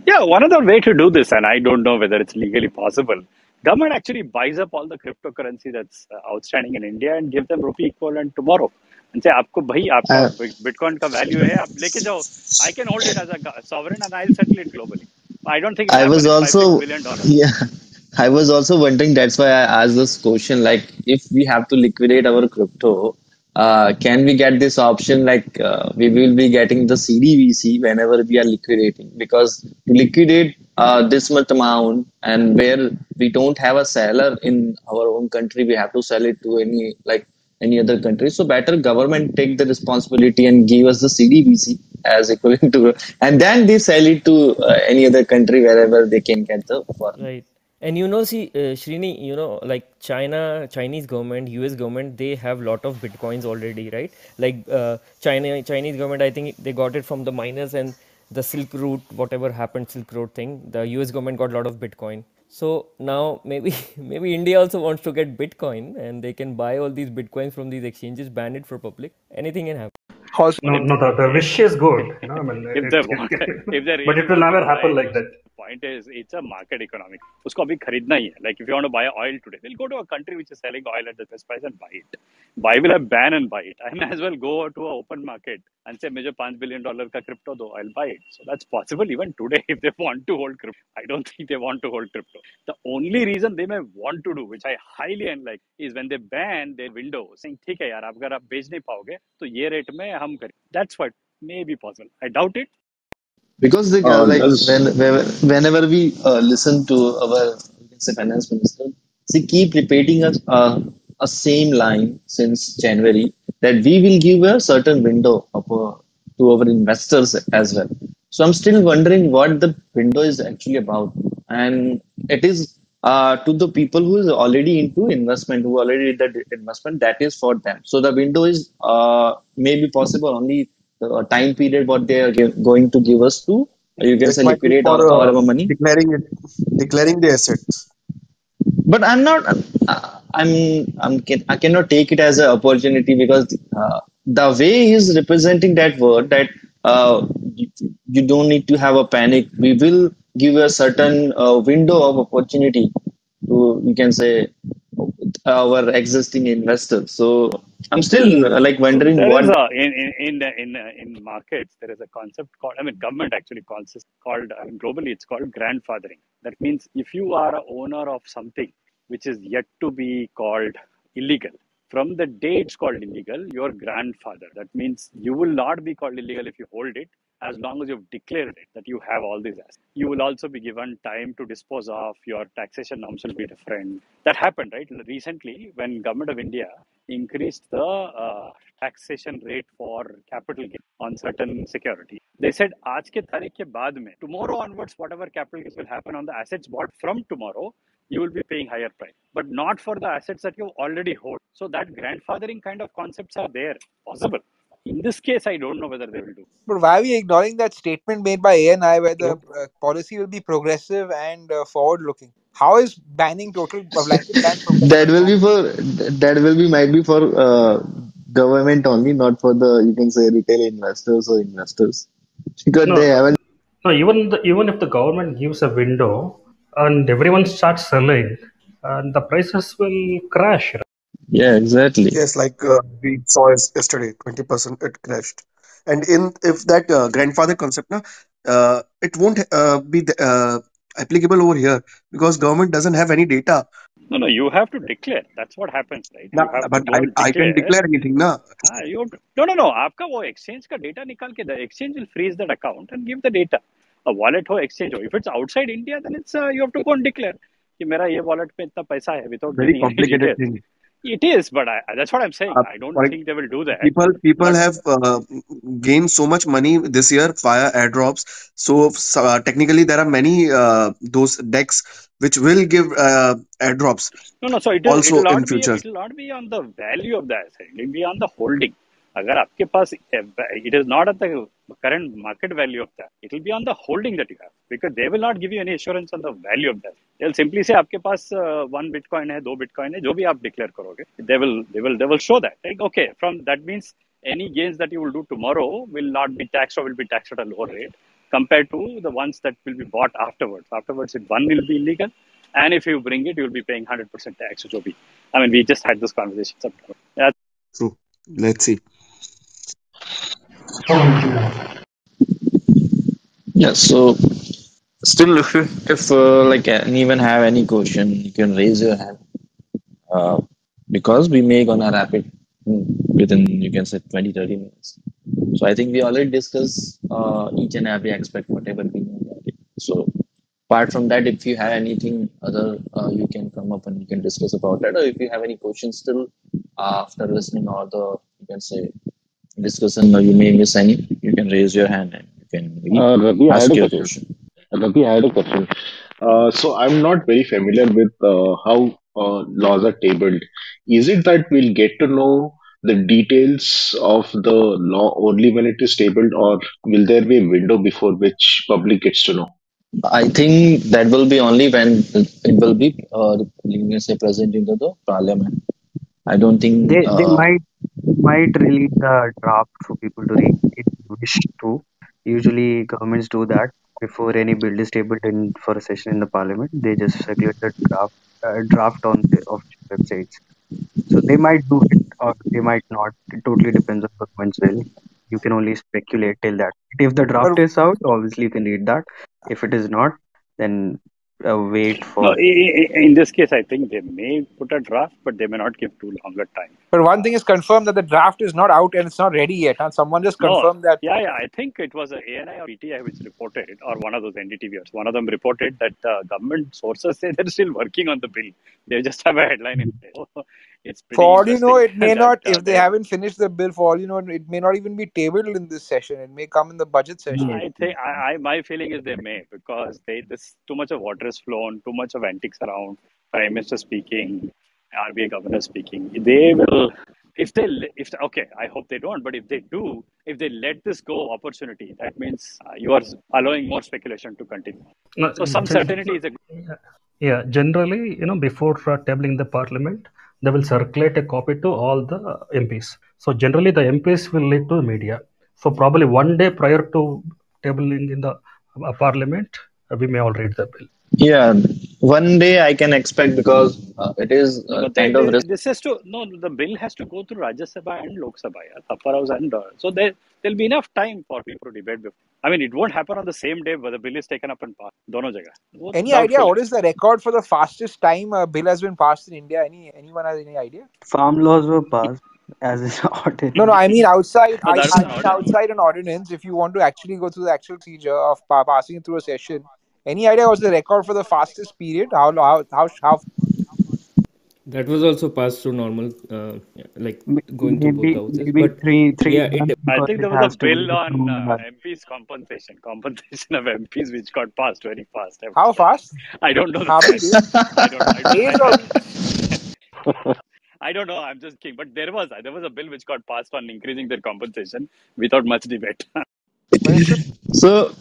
Yeah, one other way to do this, and I don't know whether it's legally possible. Government actually buys up all the cryptocurrency that's outstanding in India and give them rupee equivalent tomorrow. And say, आपको भाई आपका Uh, Bitcoin का value है, आप लेके जाओ. I can hold it as a sovereign and I'll settle it globally. I don't think it'll I was happen in also, $5-6 billion. yeah, I was also wondering. That's why I asked this question. Like, if we have to liquidate our crypto, can we get this option? Like, we will be getting the CDVC whenever we are liquidating, because to liquidate this much amount, and where we don't have a seller in our own country, we have to sell it to any other country. So better government take the responsibility and give us the CDBC as equivalent to, and then they sell it to any other country wherever they can get the foreign. Right. And see, Shrini, like Chinese government, US government, they have lot of bitcoins already, right? Like Chinese government, I think they got it from the miners and the Silk Route, whatever happened, Silk Road thing. The US government got a lot of bitcoin. So now maybe maybe India also wants to get bitcoin, and they can buy all these bitcoins from these exchanges, ban it for public. Anything can happen. Also, No, no, the wish is good. I mean, if they want, if they but really it will want never to happen buy, like that. point is it's a market economy. उसको अभी खरीदना ही है. Like if you want to buy oil today, they'll go to a country which is selling oil at the best price and buy it. Buy will have ban and buy it. I may as well go to an open market and say मुझे $5 billion का crypto दो, I'll buy it. So that's possible even today if they want to hold crypto. I don't think they want to hold crypto. The only reason they may want to do, which I highly unlike, is when they ban their window, saying ठीक है यार, अगर आप बेच नहीं पाओगे तो ये रेट में हम करें. That's what may be possible. I doubt it. Because like Does whenever we listen to our, you can say, finance minister, she keep repeating a same line since January, that we will give a certain window to our investors as well. So I'm still wondering what the window is actually about, and it is to the people who is already into investment, who already did the investment. That is for them. So the window is maybe possible only the time period what they are going to give us to, you can it say, might be liquidate for our money. declaring the assets. But I'm not, I cannot take it as an opportunity, because the way he's representing that word, that you, you don't need to have a panic, we will give a certain window of opportunity to, you can say, our existing investors. So I'm still like So wondering there is what. a in markets there is a concept called, I mean, government actually calls this called, I mean, globally it's called grandfathering. That means if you are a owner of something which is yet to be called illegal, from the day it's called illegal, your grandfather. That means you will not be called illegal if you hold it, as long as you've declared it that you have all these assets. You will also be given time to dispose of. Your taxation norms will be different. That happened, right? Recently, when Government of India increased the taxation rate for capital gain on certain security, they said आज के तारीख के बाद में, tomorrow onwards, whatever capital gains will happen on the assets bought from tomorrow, you will be paying higher price, but not for the assets that you already hold. So that grandfathering kind of concepts are there, possible. In this case, I don't know whether they will do. but why are we ignoring that statement made by ANI where the policy will be progressive and forward-looking? How is banning total blanket ban progressive That and will be forward? for, that will be might be for government only, not for the, you can say, retail investors or investors, because No, they haven't. no. Even if the government gives a window and everyone starts selling, and the prices will crash. Right? Yeah, exactly. Yes, like we saw yesterday, 20% it crashed. And in if that grandfather concept, na, it won't be applicable over here because government doesn't have any data. No, no, you have to declare. That's what happens, right? Na, You have to but go and I can declare. declare anything, na. You have to, no, no, no. आपका वो exchange का data निकाल के, the exchange will freeze that account and give the data. A wallet हो, exchange हो. If it's outside India, then it's you have to go and declare. कि मेरा ये wallet में इतना पैसा है without Very giving any complicated details. thing. It is, but that's what I'm saying. Uh, I don't for think they will do that. people But have gained so much money this year via airdrops. So technically, there are many those decks which will give airdrops no, so it also will in not be future. on the value of the asset. It will be on the holding. अगर आपके पास it is not at the current market value of that. It will be on the holding that you have because they will not give you any assurance on the value of that. They'll simply say आपके पास one bitcoin है, दो bitcoin है, जो भी आप declare करोगे, they will show that. Like, okay, from that means any gains that you will do tomorrow will not be taxed or will be taxed at a lower rate compared to the ones that will be bought afterwards. Afterwards, one will be illegal. And if you bring it, you'll be paying 100% tax, which will be. I mean, we just had this conversation. Yeah. True. Let's see. Yeah, so still, if like anyone have any question, you can raise your hand. Because we may gonna wrap it within, you can say, 20-30 minutes. So I think we already discussed each and every aspect, whatever we know about it. So apart from that, if you have anything other, you can come up and you can discuss about that. Or if you have any questions still after listening all the, you can say, discussion, or you may miss any, you can raise your hand and you can Ravi, I had ask a your question. question. Ravi, I had a question. So I'm not very familiar with how laws are tabled. Is it that we'll get to know the details of the law only when it is tabled, or will there be a window before which public gets to know? I think that will be only when it will be, you can say, present into the parliament. I don't think. They might release a draft for people to read if they wish to. Usually, governments do that before any bill is tabled in for a session in the parliament. They just circulate the draft on the official websites. So they might do it or they might not. It totally depends on government's will. You can only speculate till that. If the draft But is out, obviously you can read that. If it is not, then wait No, for. in this case, I think they may put a draft, but they may not give too longer time. but one thing is confirmed that the draft is not out and it's not ready yet. And someone just No, confirmed that. yeah. I think it was a ANI or PTI which reported, or one of those NDTVs. One of them reported that government sources say they're still working on the bill. They just have a headline in there. So it's For pretty all you know, interesting it may that not, if they they. haven't finished the bill, for all you know, it may not even be tabled in this session. It may come in the budget session. I think my feeling is they may because this too much of water is flown, too much of antics around. Prime Minister speaking, RBI Governor speaking. They will if okay. I hope they don't, but if they do, if they let this go opportunity, that means you are allowing more speculation to continue. No, So some certainty is a. yeah, generally, before tabling the parliament, they will circulate a copy to all the MPs. So generally, the MPs will lead to the media. So probably one day prior to tabling in the parliament, we may all read the bill. Yeah, one day I can expect because it is No, but kind of risk. this has to no. The bill has to go through Rajya Sabha and Lok Sabha, yeah, Upper House, and so there'll be enough time for people to debate. Before. I mean, it won't happen on the same day, but the bill is taken up and passed. Dono jagah. Any idea Doubtful. what is the record for the fastest time a bill has been passed in India? Anyone has any idea? Farm laws were passed as is No. I mean outside. No, that's I an mean order. outside an ordinance. If you want to actually go through the actual procedure of passing it through a session, any idea what's the record for the fastest period? How That was also passed through normal, like going through both Maybe the houses. maybe But three yeah, it months I because think it there was a has to bill go on through. MPs compensation of MPs, which got passed very fast. how fast? I don't know the How many fact. days? I don't know. Days or weeks? I don't know. I'm just kidding. But there was a bill which got passed on increasing their compensation without much debate. But it's just So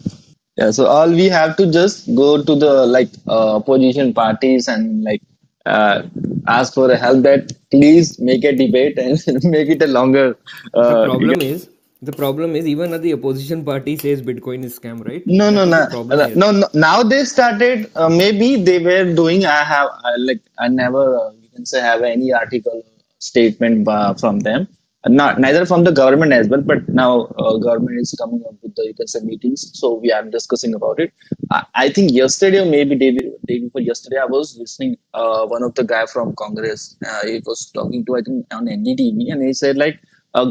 yeah, so all we have to just go to the like opposition parties and like uh, ask for a help that please make a debate and make it a longer. the You problem is the problem is even at the opposition party says Bitcoin is scam, right? No, no, That is no, the problem here. no, no. Now they started. Maybe they were doing. Like I never, you can say, have any article statement from them. Not neither from the government as well. But now government is coming up with the, you can say, meetings. So we are discussing about it. I think yesterday or maybe day before yesterday, I was listening. One of the guy from Congress. He was talking to, I think, on NDTV, and he said like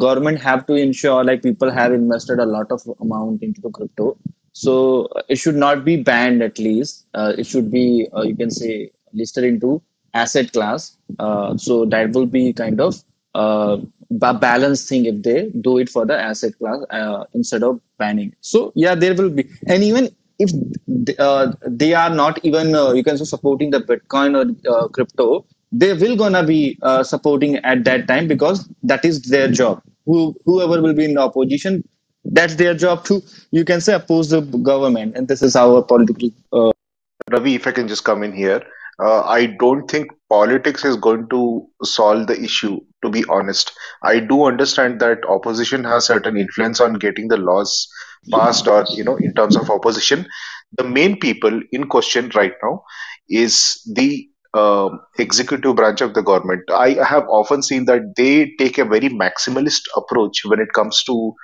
government have to ensure like people have invested a lot of amount into the crypto, so it should not be banned at least. It should be, you can say, listed into asset class. So that will be kind of balanced thing if they do it for the asset class instead of banning. So yeah, there will be, and even if they are not even you can say supporting the Bitcoin or crypto, they will gonna be supporting at that time because that is their job. Whoever will be in the opposition, that's their job to, you can say, oppose the government, and this is our political. Ravi, if I can just come in here, I don't think politics is going to solve the issue, to be honest. I do understand that opposition has certain influence on getting the laws passed or, in terms of opposition. The main people in question right now is the executive branch of the government. I have often seen that they take a very maximalist approach when it comes to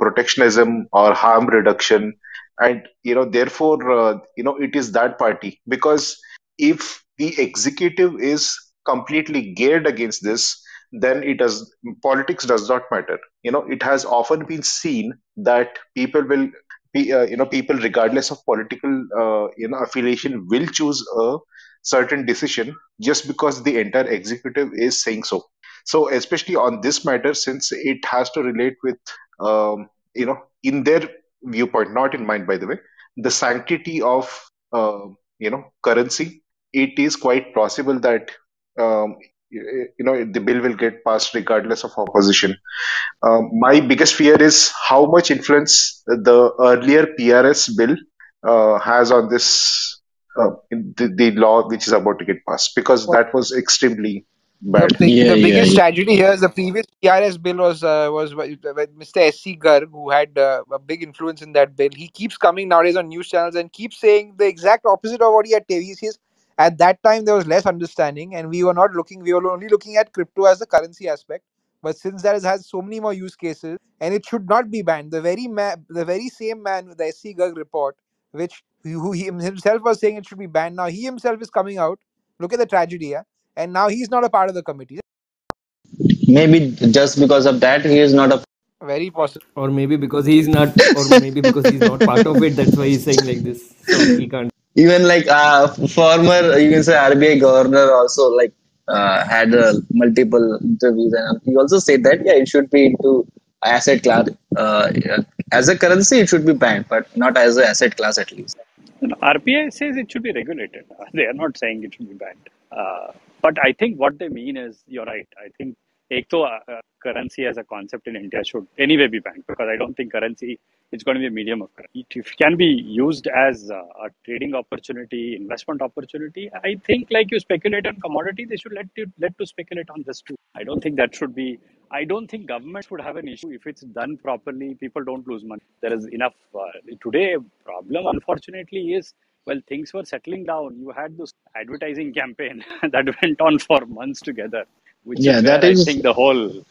protectionism or harm reduction, and therefore it is that party, because if the executive is completely geared against this, then it does politics does not matter. It has often been seen that people will be people regardless of political affiliation will choose a certain decision just because the entire executive is saying so. So especially on this matter, since it has to relate with in their viewpoint, not in mine, by the way, the sanctity of currency, it is quite possible that the bill will get passed regardless of opposition. My biggest fear is how much influence the earlier PRS bill has on this the law which is about to get passed, because that was extremely bad. Yeah, The yeah, biggest yeah. tragedy here is the previous PRS bill was Mr. S.C. Garg, who had a big influence in that bill. He keeps coming nowadays on news channels and keeps saying the exact opposite of what he had. He says at that time there was less understanding, and we were not looking. We were only looking at crypto as the currency aspect. But since that has so many more use cases, and it should not be banned. The very same man with the S.C. Garg report, which who he himself was saying it should be banned. Now he himself is coming out. Look at the tragedy, yeah? And now he's not a part of the committee. Maybe just because of that, he is not a. Very possible. Or maybe because he's not part of it. That's why he's saying like this. So he can't. Even like former, you can say, RBI governor also like had multiple interviews, and he also said that yeah, it should be into asset class. Yeah, as a currency, it should be banned, but not as an asset class at least. RPI says it should be regulated. They are not saying it should be banned. But I think what they mean is, you're right. I think एक तो currency as a concept in India should anyway be banned, because I don't think currency is going to be a medium of currency. If it can be used as a trading opportunity, investment opportunity, I think like you speculate on commodity, they should let to speculate on this too. I don't think that should be. I don't think governments would have an issue if it's done properly. People don't lose money. There is enough. Today, problem unfortunately is, well, things were settling down. You had this advertising campaign that went on for months together, which is Yeah, where that I is think the whole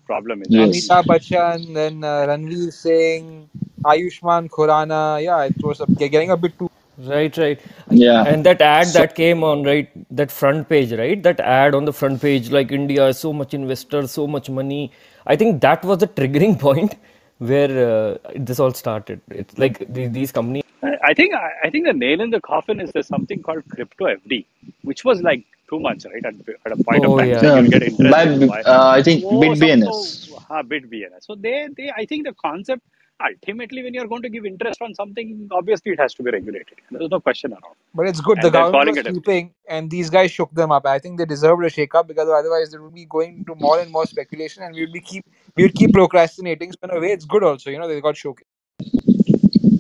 problem is yes. actually. Amitabh Bachchan, then Ranveer Singh, Ayushman Khurrana. Yeah, it was getting a bit too. Right, right. Yeah. And that ad So that came on, right, that front page, right, that ad on the front page, like India, so much investors, so much money. I think that was the triggering point where this all started. It's like these companies. I think the nail in the coffin is there's something called crypto FD, which was like too much, right? At a point of Oh time, yeah. saying you'll get interest by if you buy. I think Oh, bit some BNS. bit BNS. So I think the concept ultimately, when you're going to give interest on something, obviously it has to be regulated. There's no question around. But it's good. The And they're government calling was it FD. sleeping, and these guys shook them up. I think they deserved a shake-up because otherwise they would be going into more and more speculation, and we would keep procrastinating. So in a way, it's good also. They got shook.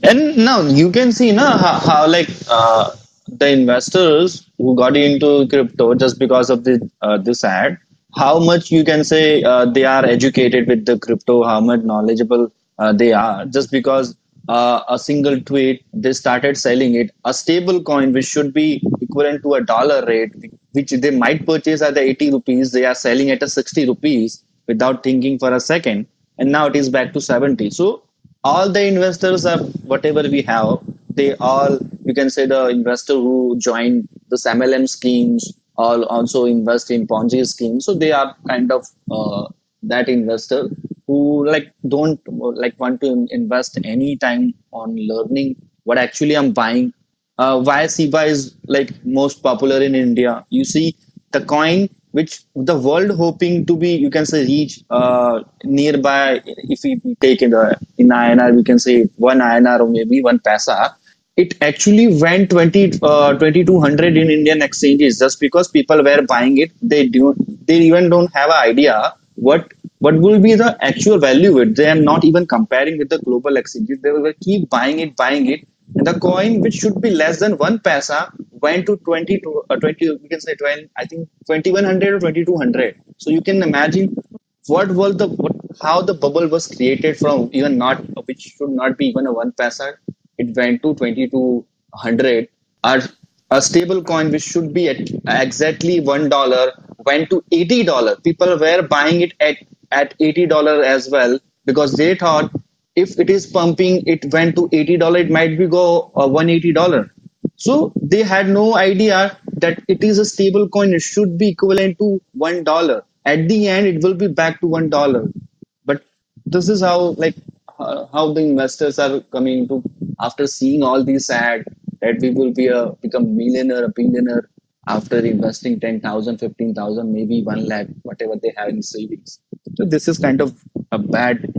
And now you can see now how like the investors who got into crypto just because of this ad, how much you can say they are educated with the crypto, how much knowledgeable they are, just because a single tweet they started selling it, a stable coin which should be equivalent to a dollar rate, which they might purchase at the 80 rupees, they are selling at a 60 rupees without thinking for a second, and now it is back to 70. So all the investors are whatever we have, they all, you can say, the investor who joined this MLM schemes all also invest in Ponzi schemes. So they are kind of that investor who like don't like want to invest any time on learning what actually I'm buying, why SIBA is like most popular in India. You see, the coin which the world hoping to be, you can say, reach nearby. If we take in INR, we can say one INR or maybe one paisa. It actually went 2200 in Indian exchanges just because people were buying it. They even don't have an idea what will be the actual value it. They are not even comparing with the global exchanges. They will keep buying it. And the coin, which should be less than one paisa, went to 20, we can say 20, I think 2100 or 2200. So you can imagine how the bubble was created from even not, which should not be even a one paisa. It went to 2200. Our a stable coin which should be at exactly $1 went to $80. People were buying it at $80 as well because they thought if it is pumping, it went to $80, it might be go $180. So they had no idea that it is a stable coin. It should be equivalent to $1. At the end, it will be back to $1. But this is how the investors are coming to after seeing all these ads that we will become millionaire, a billionaire after investing 10,000, 15,000, maybe 1 lakh, whatever they have in savings. So this is kind of a bad,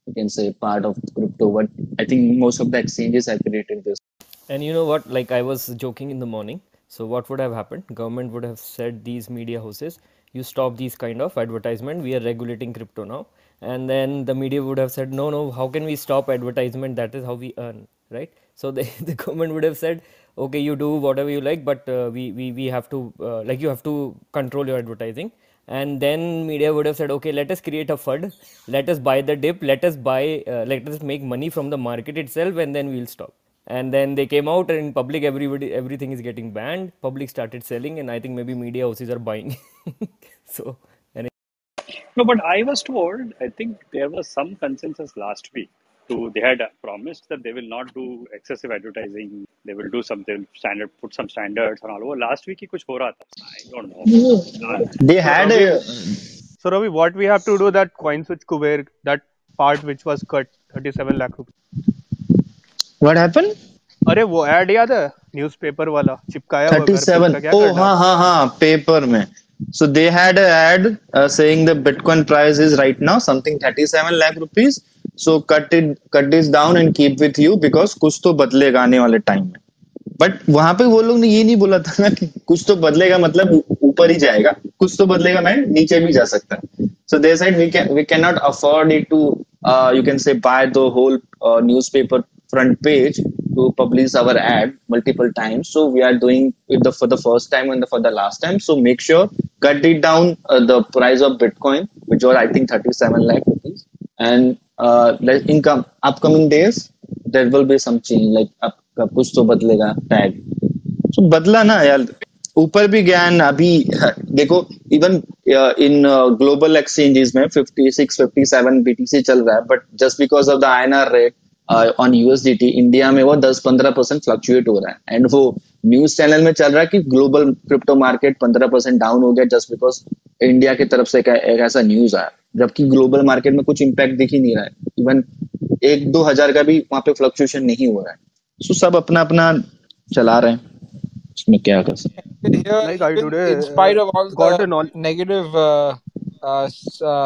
you can say, part of crypto. What I think most of the exchanges have created this. And you know what? Like I was joking in the morning. So what would have happened? Government would have said these media houses, you stop these kind of advertisement. We are regulating crypto now. And then the media would have said, no, no. How can we stop advertisement? That is how we earn, right? So the government would have said, okay, you do whatever you like, but we have to like you have to control your advertising. And then media would have said, okay, let us create a FUD, let us buy the dip, let us make money from the market itself, and then we'll stop. And then they came out, and in public everything is getting banned. Public started selling, and I think maybe media houses are buying. So and No, but I was told, I think there was some consensus last week. They had promised that they will not do excessive advertising. They will do something standard, put some standards and all. वो last week ही कुछ हो रहा था. I don't know. They So had Ravi, a what we have to do, that coin switch Kuber, that part which was cut, 37 lakh rupees. what happened? अरे वो add याद है newspaper वाला चिपकाया हुआ घर पे 37. उसका क्या Oh, करना? हाँ, paper में. So they had an ad saying the Bitcoin price is right now something 37 lakh rupees. So cut this down and keep with you because कुछ तो बदलेगा आने वाले टाइम में. बट वहां पे वो लोग ने ये नहीं बोला था ना कि कुछ तो बदलेगा मतलब ऊपर ही जाएगा, कुछ तो बदलेगा मैं नीचे भी जा सकता है. So they said we cannot afford it to you can say buy the whole newspaper front page to publish our ad multiple times. So we are doing it for the first time and for the last time. So make sure cut it down the price of Bitcoin, which was I think 37 lakh rupees, and in upcoming days there will be some change like कुछ तो बदलेगा tag. So बदला ना यार, ऊपर भी गया न अभी. देखो इवन इन ग्लोबल एक्सचेंजेस में 56-57 BTC चल रहा है, but just because of the INR rate on USDT India में वो 10-15% फ्लक्चुएट हो रहा है. एंड वो न्यूज चैनल में चल रहा है कि ग्लोबल क्रिप्टो मार्केट 15% डाउन हो गया जस्ट बिकॉज इंडिया की तरफ से एक ऐसा न्यूज आया, जबकि ग्लोबल मार्केट में कुछ इम्पैक्ट दिख ही नहीं रहा है. इवन 1-2 हजार का भी वहां पे फ्लक्चुएशन नहीं हो रहा है. सो सब अपना अपना चला रहे हैं, इसमें क्या कर सकते. Here, Like I even today in spite of all got the a knowledge. negative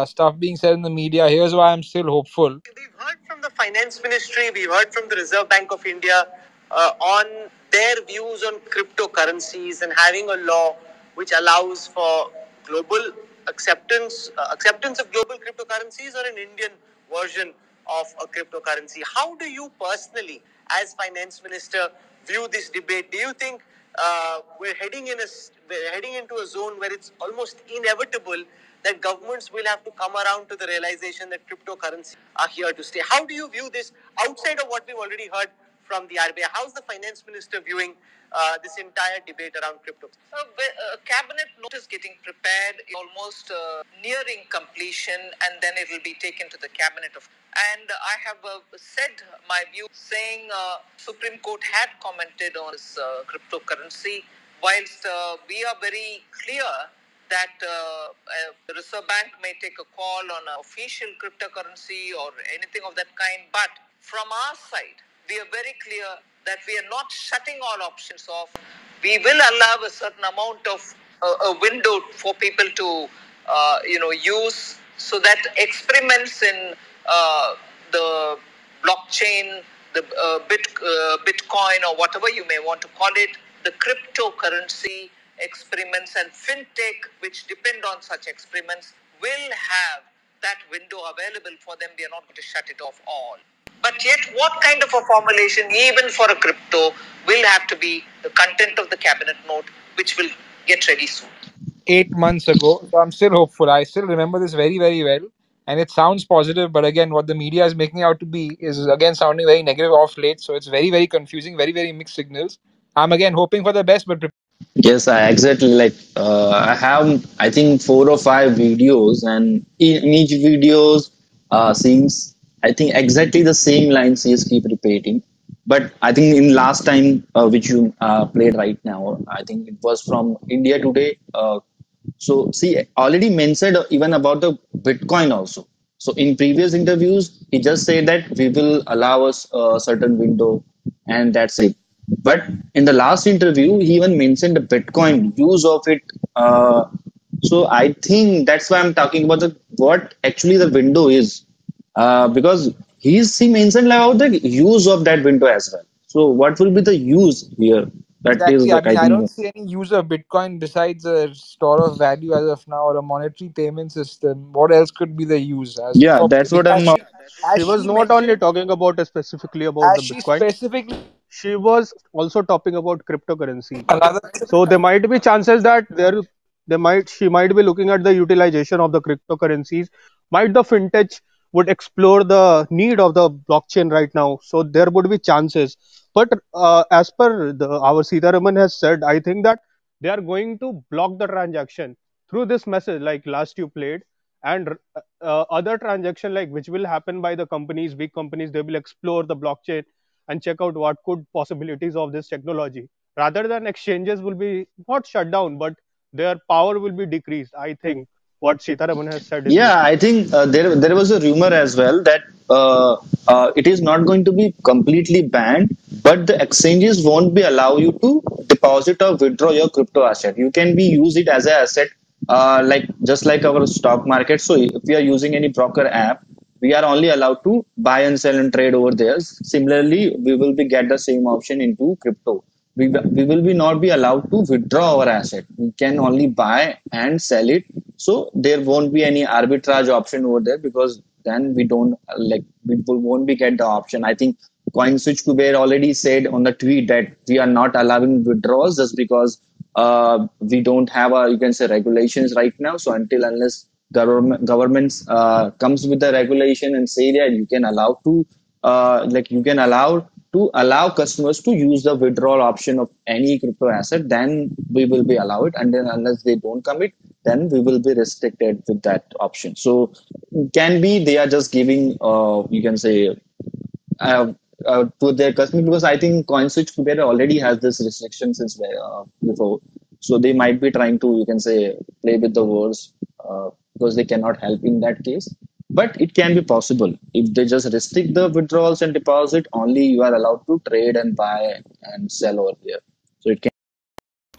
stuff being said in the media, here's why I'm still hopeful. We've heard from the finance ministry, we've heard from the Reserve Bank of India on their views on cryptocurrencies and having a law which allows for global acceptance of global cryptocurrencies or an Indian version of a cryptocurrency. How do you personally, as finance minister, view this debate? Do you think we're heading into a zone where it's almost inevitable that governments will have to come around to the realization that cryptocurrencies are here to stay? How do you view this outside of what we've already heard from the RBI? How's the finance minister viewing this entire debate around crypto? A cabinet note is getting prepared, almost nearing completion, and then it will be taken to the cabinet. And I have said my view, saying Supreme Court had commented on this cryptocurrency, whilst we are very clear that the Reserve Bank may take a call on an official cryptocurrency or anything of that kind. But from our side, we are very clear that we are not shutting all options off. We will allow a certain amount of a window for people to use, so that experiments in the blockchain, the Bitcoin, or whatever you may want to call it, the cryptocurrency experiments and fintech, which depend on such experiments, will have that window available for them. We are not going to shut it off all. But yet, what kind of a formulation, even for a crypto, will have to be the content of the cabinet note, which will get ready soon. 8 months ago. So I'm still hopeful. I still remember this very, very well. And it sounds positive, but again, what the media is making out to be is again sounding very negative off late. So it's very, very confusing, very, very mixed signals. I'm again hoping for the best, but Yes, I exactly like I have I think 4 or 5 videos, and in each videos seems I think exactly the same lines is keep repeating. But I think in last time which you played right now, I think it was from India Today. So see, already mentioned even about the Bitcoin also. So in previous interviews, he just said that we will allow us a certain window, and that's it. But in the last interview, he even mentioned the Bitcoin use of it. So I think that's why I'm talking about the what actually the window is, because he mentioned about the use of that window as well. So what will be the use here? That is exactly. I the mean, I I don't think. see any use of Bitcoin besides a store of value as of now or a monetary payment system. What else could be the use? As Yeah, for that's what as I'm. She as was she not only mentioned, talking about specifically about as the she Bitcoin. specifically She was also talking about cryptocurrency. another So there might be chances that she might be looking at the utilization of the cryptocurrencies. Might the fintech would explore the need of the blockchain right now. So there would be chances. But as per our Sitaraman has said, I think that they are going to block the transaction through this message, like last you played, and other transaction like which will happen by the companies, big companies. They will explore the blockchain and check out what could possibilities of this technology, rather than exchanges will be not shut down, but their power will be decreased. I think what Sitaraman has said in this. Yeah, I think there was a rumor as well that it is not going to be completely banned, but the exchanges won't be allow you to deposit or withdraw your crypto asset. You can be use it as an asset, like just like our stock market. So if we are using any broker app, we are only allowed to buy and sell and trade over there. Similarly, we will be get the same option into crypto. We will be not be allowed to withdraw our asset. We can only buy and sell it. So there won't be any arbitrage option over there, because then we don't won't be get the option. I think CoinSwitch Kuber already said on the tweet that we are not allowing withdrawals just because we don't have a, you can say, regulations right now. So until unless governments comes with the regulation and say that you can allow to you can allow customers to use the withdrawal option of any crypto asset, then we will be allowed. And then unless they don't commit, then we will be restricted with that option. So can be they are just giving you can say to their customers, because I think CoinSwitch Kuber already has this restriction since before. So they might be trying to, you can say, play with the words because they cannot help in that case. But it can be possible if they just restrict the withdrawals and deposit. Only you are allowed to trade and buy and sell over here. So it can.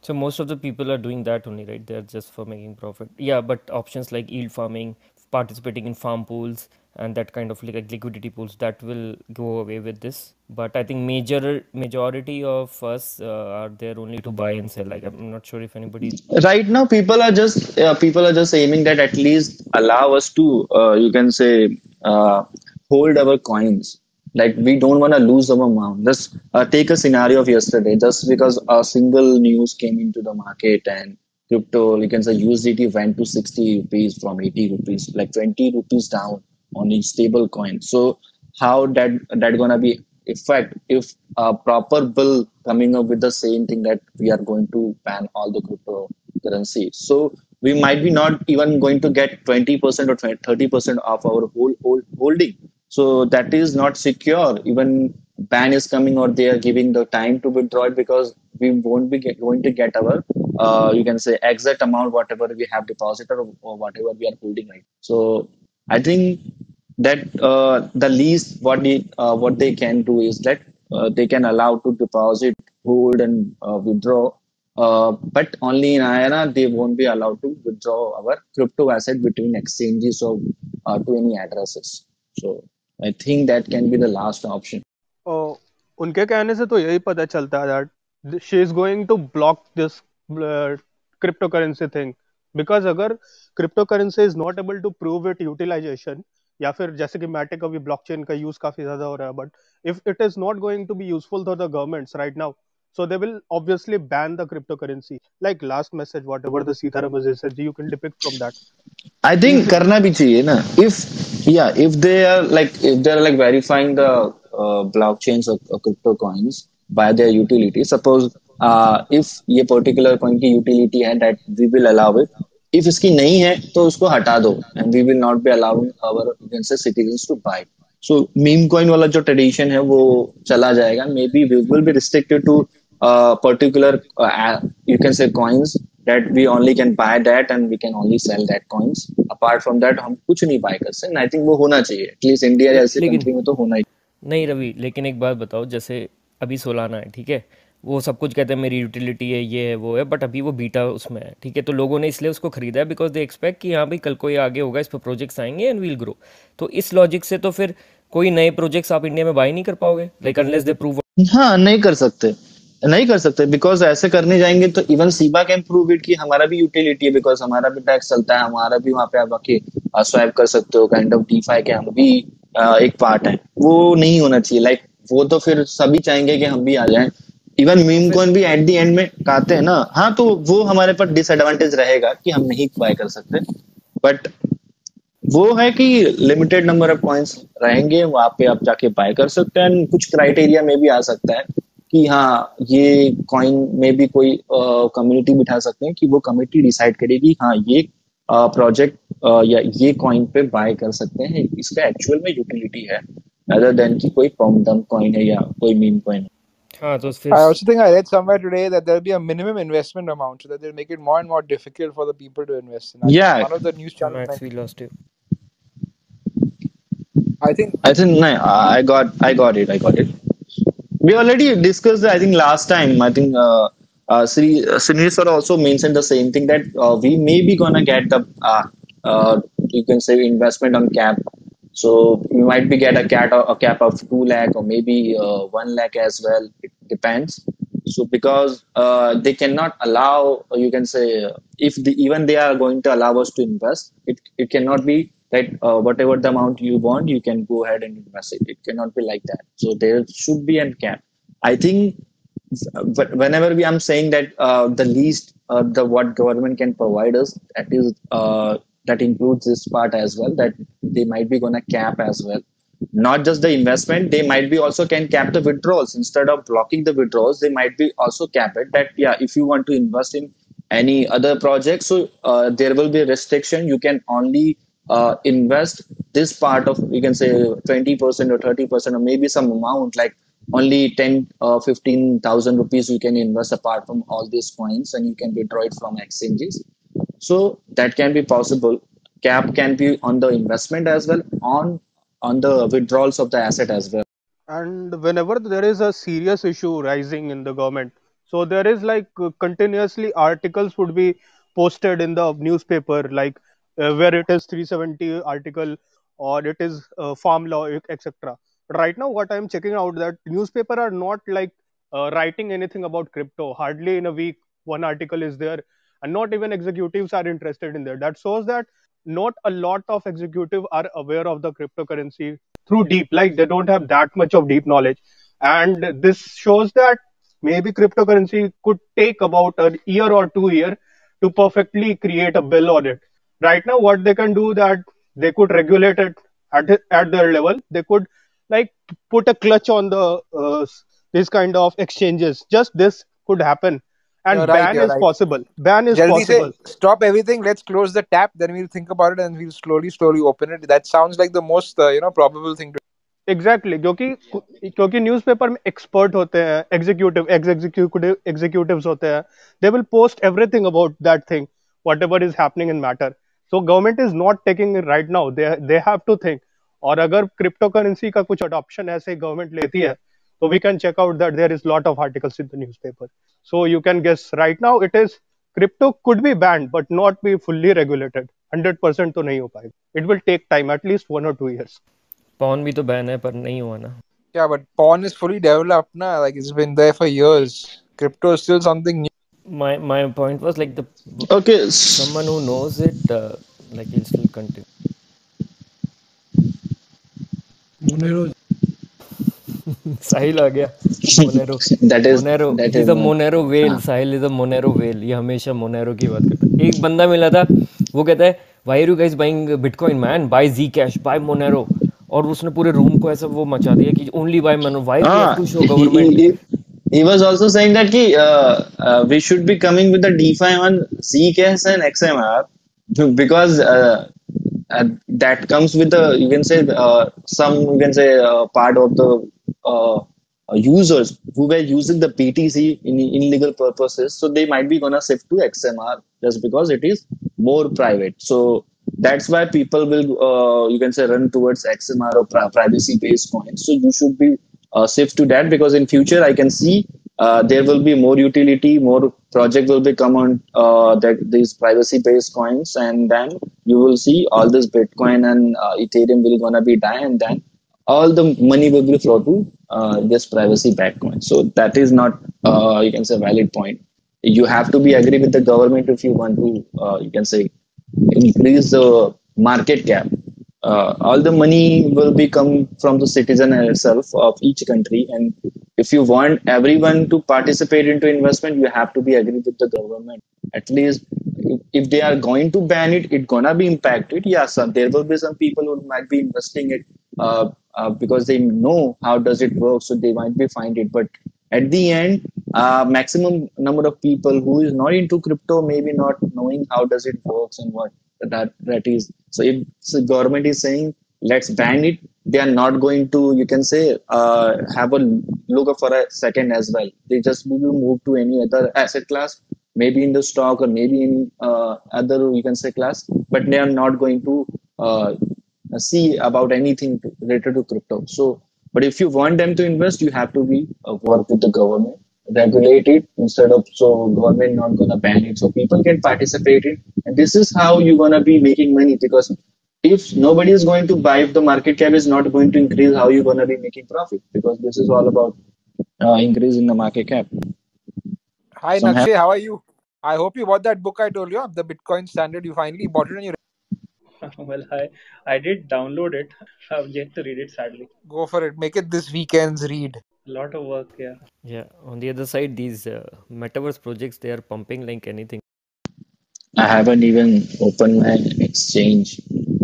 So most of the people are doing that only, right? They're just for making profit. Yeah, but options like yield farming, participating in farm pools, and that kind of like liquidity pools, that will go away with this. But I think majority of us are there only to buy and sell. Like I'm not sure if anybody. Right now people are just aiming that at least allow us to you can say hold our coins, like we don't want to lose our amount. Just take a scenario of yesterday, just because a single news came into the market and crypto, you can say USDT went to 60 rupees from 80 rupees, like 20 rupees down on each stable coin. So how that gonna be effect if a proper bill coming up with the same thing that we are going to ban all the cryptocurrency. So we might be not even going to get 20% or 30% of our whole holding. So that is not secure. Even ban is coming or they are giving the time to withdraw it, because we won't be going to get our you can say exact amount whatever we have deposited, or whatever we are holding, right? So I think that the least what they can do is that they can allow to deposit, hold, and withdraw. But only in INR, they won't be allowed to withdraw our crypto asset between exchanges or to any addresses. So I think that can be the last option. uh, उनके कहने से तो यही पता चलता है that she is going to block this cryptocurrency thing, because अगर cryptocurrency is not able to prove it utilization, या फिर जैसे कि मैटिक अभी ब्लॉकचेन का यूज काफी ज्यादा हो रहा है, but if it is not going to be useful for the governments right now, so they will obviously ban the cryptocurrency. Like last message whatever the Sitaraman said, you can depict from that. I think करना भी चाहिए ना. If they are like verifying the blockchains or crypto coins by their utility. Suppose if ये particular coin की utility है that we will allow it. If इसकी नहीं है तो उसको हटा दो and we will not be allowing our you can say citizens to buy. So meme coin वाला जो tradition है वो चला जाएगा. Maybe we will be restricted to particular you can say coins that we only can buy that and we can only sell that coins. Apart from that हम कुछ नहीं buy कर सकते. I think वो होना चाहिए. At least India जैसे country में तो होना ही. नहीं रवि, लेकिन एक बात बताओ, जैसे अभी सोलाना है, ठीक है, वो सब कुछ कहते हैं मेरी यूटिलिटी है, ये है वो है, बट अभी वो बीटा उसमें है, ठीक है, तो लोगों ने इसलिए उसको खरीदा है बिकॉज दे एक्सपेक्ट कि हाँ भाई कल को ये आगे होगा, इस पर प्रोजेक्ट्स आएंगे एंड विल ग्रो. तो इस लॉजिक से तो फिर कोई नए प्रोजेक्ट्स आप इंडिया में बाय नहीं कर पाओगे, लाइक अनलेस दे प्रूव. हाँ, नहीं कर सकते बिकॉज ऐसे करने जाएंगे तो इवन सीबा कैन प्रूव इट कि हमारा भी यूटिलिटी है बिकॉज हमारा भी टैक्स चलता है, हमारा भी वहां पे आप आके स्वैप कर सकते हो, काइंड ऑफ डीफाई के हम भी एक पार्ट है. वो नहीं होना चाहिए. लाइक वो तो फिर सभी चाहेंगे कि हम भी आ जाएं. इवन मीम कॉइन भी एट द एंड में कहते हैं ना, हाँ, तो वो हमारे पर डिसएडवांटेज रहेगा कि हम नहीं बाय कर सकते. बट वो है कि लिमिटेड नंबर ऑफ कॉइन्स रहेंगे वहां पे, आप जाके बाय कर सकते हैं. कुछ क्राइटेरिया में भी आ सकता है कि हाँ ये कॉइन में भी कोई कम्युनिटी बिठा सकते हैं कि वो कम्युनिटी डिसाइड करेगी हाँ ये प्रोजेक्ट या ये कॉइन पे बाय कर सकते हैं, इसका एक्चुअल में यूटिलिटी है अदर देन कि कोई पॉम कॉइन है या कोई मीम कॉइन है. हाँ, तो फिर I also think I read somewhere today that there'll be a minimum investment amount so that they'll make it more and more difficult for the people to invest in. Yeah, One of the news channels. Max, we lost you. I think no, I got it. We already discussed, I think, last time. I think Sunil sir also mentioned the same thing that we may be gonna get the you can say investment on cap. So we might be get a cap of 2 lakh or maybe 1 lakh as well. It depends. So because they cannot allow, you can say, if even they are going to allow us to invest, it cannot be that whatever the amount you want, you can go ahead and invest it. It cannot be like that. So there should be a cap. I think whenever I'm saying that the least the what government can provide us, that includes this part as well, that they might be gonna cap as well. Not just the investment, they might be also can cap the withdrawals. Instead of blocking the withdrawals, they might be also cap it that yeah, if you want to invest in any other project, so there will be a restriction. You can only invest this part of, you can say 20% or 30% or maybe some amount like only 10 or 15,000 rupees you can invest apart from all these coins, and you can withdraw it from exchanges. So that can be possible. Cap can be on the investment as well, on the withdrawals of the asset as well. And whenever there is a serious issue rising in the government, so there is like continuously articles would be posted in the newspaper, like where it is 370 article or it is farm law, etc. Right now what I'm checking out, that newspaper are not like writing anything about crypto. Hardly in a week one article is there, and not even executives are interested in there. That shows that not a lot of executive are aware of the cryptocurrency through deep, like they don't have that much of deep knowledge. And this shows that maybe cryptocurrency could take about a year or 2 year to perfectly create a bill on it. Right now what they can do, that they could regulate it at their level. They could like put a clutch on the this kind of exchanges. Just this could happen, and you're right. ban You're is right. possible. Ban is Jaldi say possible. stop everything. Let's close the tap. Then we'll think about it and we'll slowly open it. That sounds like the most probable thing to. Exactly क्योंकि newspaper में expert होते हैं, executives होते हैं. They will post everything about that thing, whatever is happening in matter. So government is not taking right now, they have to think. और अगर crypto currency का कुछ अडॉप्शन ऐसे गवर्नमेंट लेती है, So we can check out that there is a lot of articles in the newspaper. So you can guess right now it is crypto could be banned but not be fully regulated. 100% तो नहीं हो पाएगा. It will take time, at least 1 or 2 years. Pawn भी तो ban है पर नहीं हुआ ना. Yeah, but pawn is fully developed now. Like it's been there for years. Crypto is still something new. My point was like the Okay. someone who knows it, like he'll still continue. Monero. साहिल आ गया. Monero. Monero. He's a Monero whale. Sahil is a Monero whale. ये हमेशा Monero की बात करता है. एक बंदा मिला था, वो कहता है why are you guys buying Bitcoin man? Buy Zcash, buy Monero. और उसने पूरे रूम को ऐसा वो मचा दिया कि only buy Monero. Why do you have to show government? He was also saying that we should be coming with the DeFi on Zcash and XMR because that comes with the part of the users who were using the BTC in illegal purposes, so they might be gonna shift to XMR just because it is more private. So that's why people will run towards XMR or privacy based coins. So you should be shift to that, because in future I can see there will be more utility, more project will become on these privacy based coins, and then you will see all this Bitcoin and Ethereum will gonna be die, and then all the money will be flow to this privacy backed coin. So that is not valid point. You have to be agree with the government if you want to increase the market cap. All the money will be come from the citizen itself of each country, and if you want everyone to participate into investment, you have to be agree with the government. At least if they are going to ban it, it's gonna be impacted. Yeah, there will be some people who might be investing it because they know how does it work, so they might be find it. But at the end, maximum number of people who is not into crypto, maybe not knowing how does it works and what that is. So if the government is saying let's ban it, they are not going to have a look for a second as well. They just will move to any other asset class, maybe in the stock or maybe in other class, but they are not going to see about anything related to crypto. So but if you want them to invest, you have to be work with the government, regulate it instead of so government not gonna ban it, so people can participate in. And this is how you're gonna be making money, because if nobody is going to buy, if the market cap is not going to increase, how you gonna be making profit? Because this is all about increase in the market cap. Hi Nakshay, how are you? I hope you bought that book I told you, the Bitcoin Standard. You finally bought it and you Well, I did download it. I've yet to read it, sadly. Go for it. Make it this weekend's read. A lot of work, yeah. Yeah. On the other side, these metaverse projects, they are pumping like anything. I haven't even opened my exchange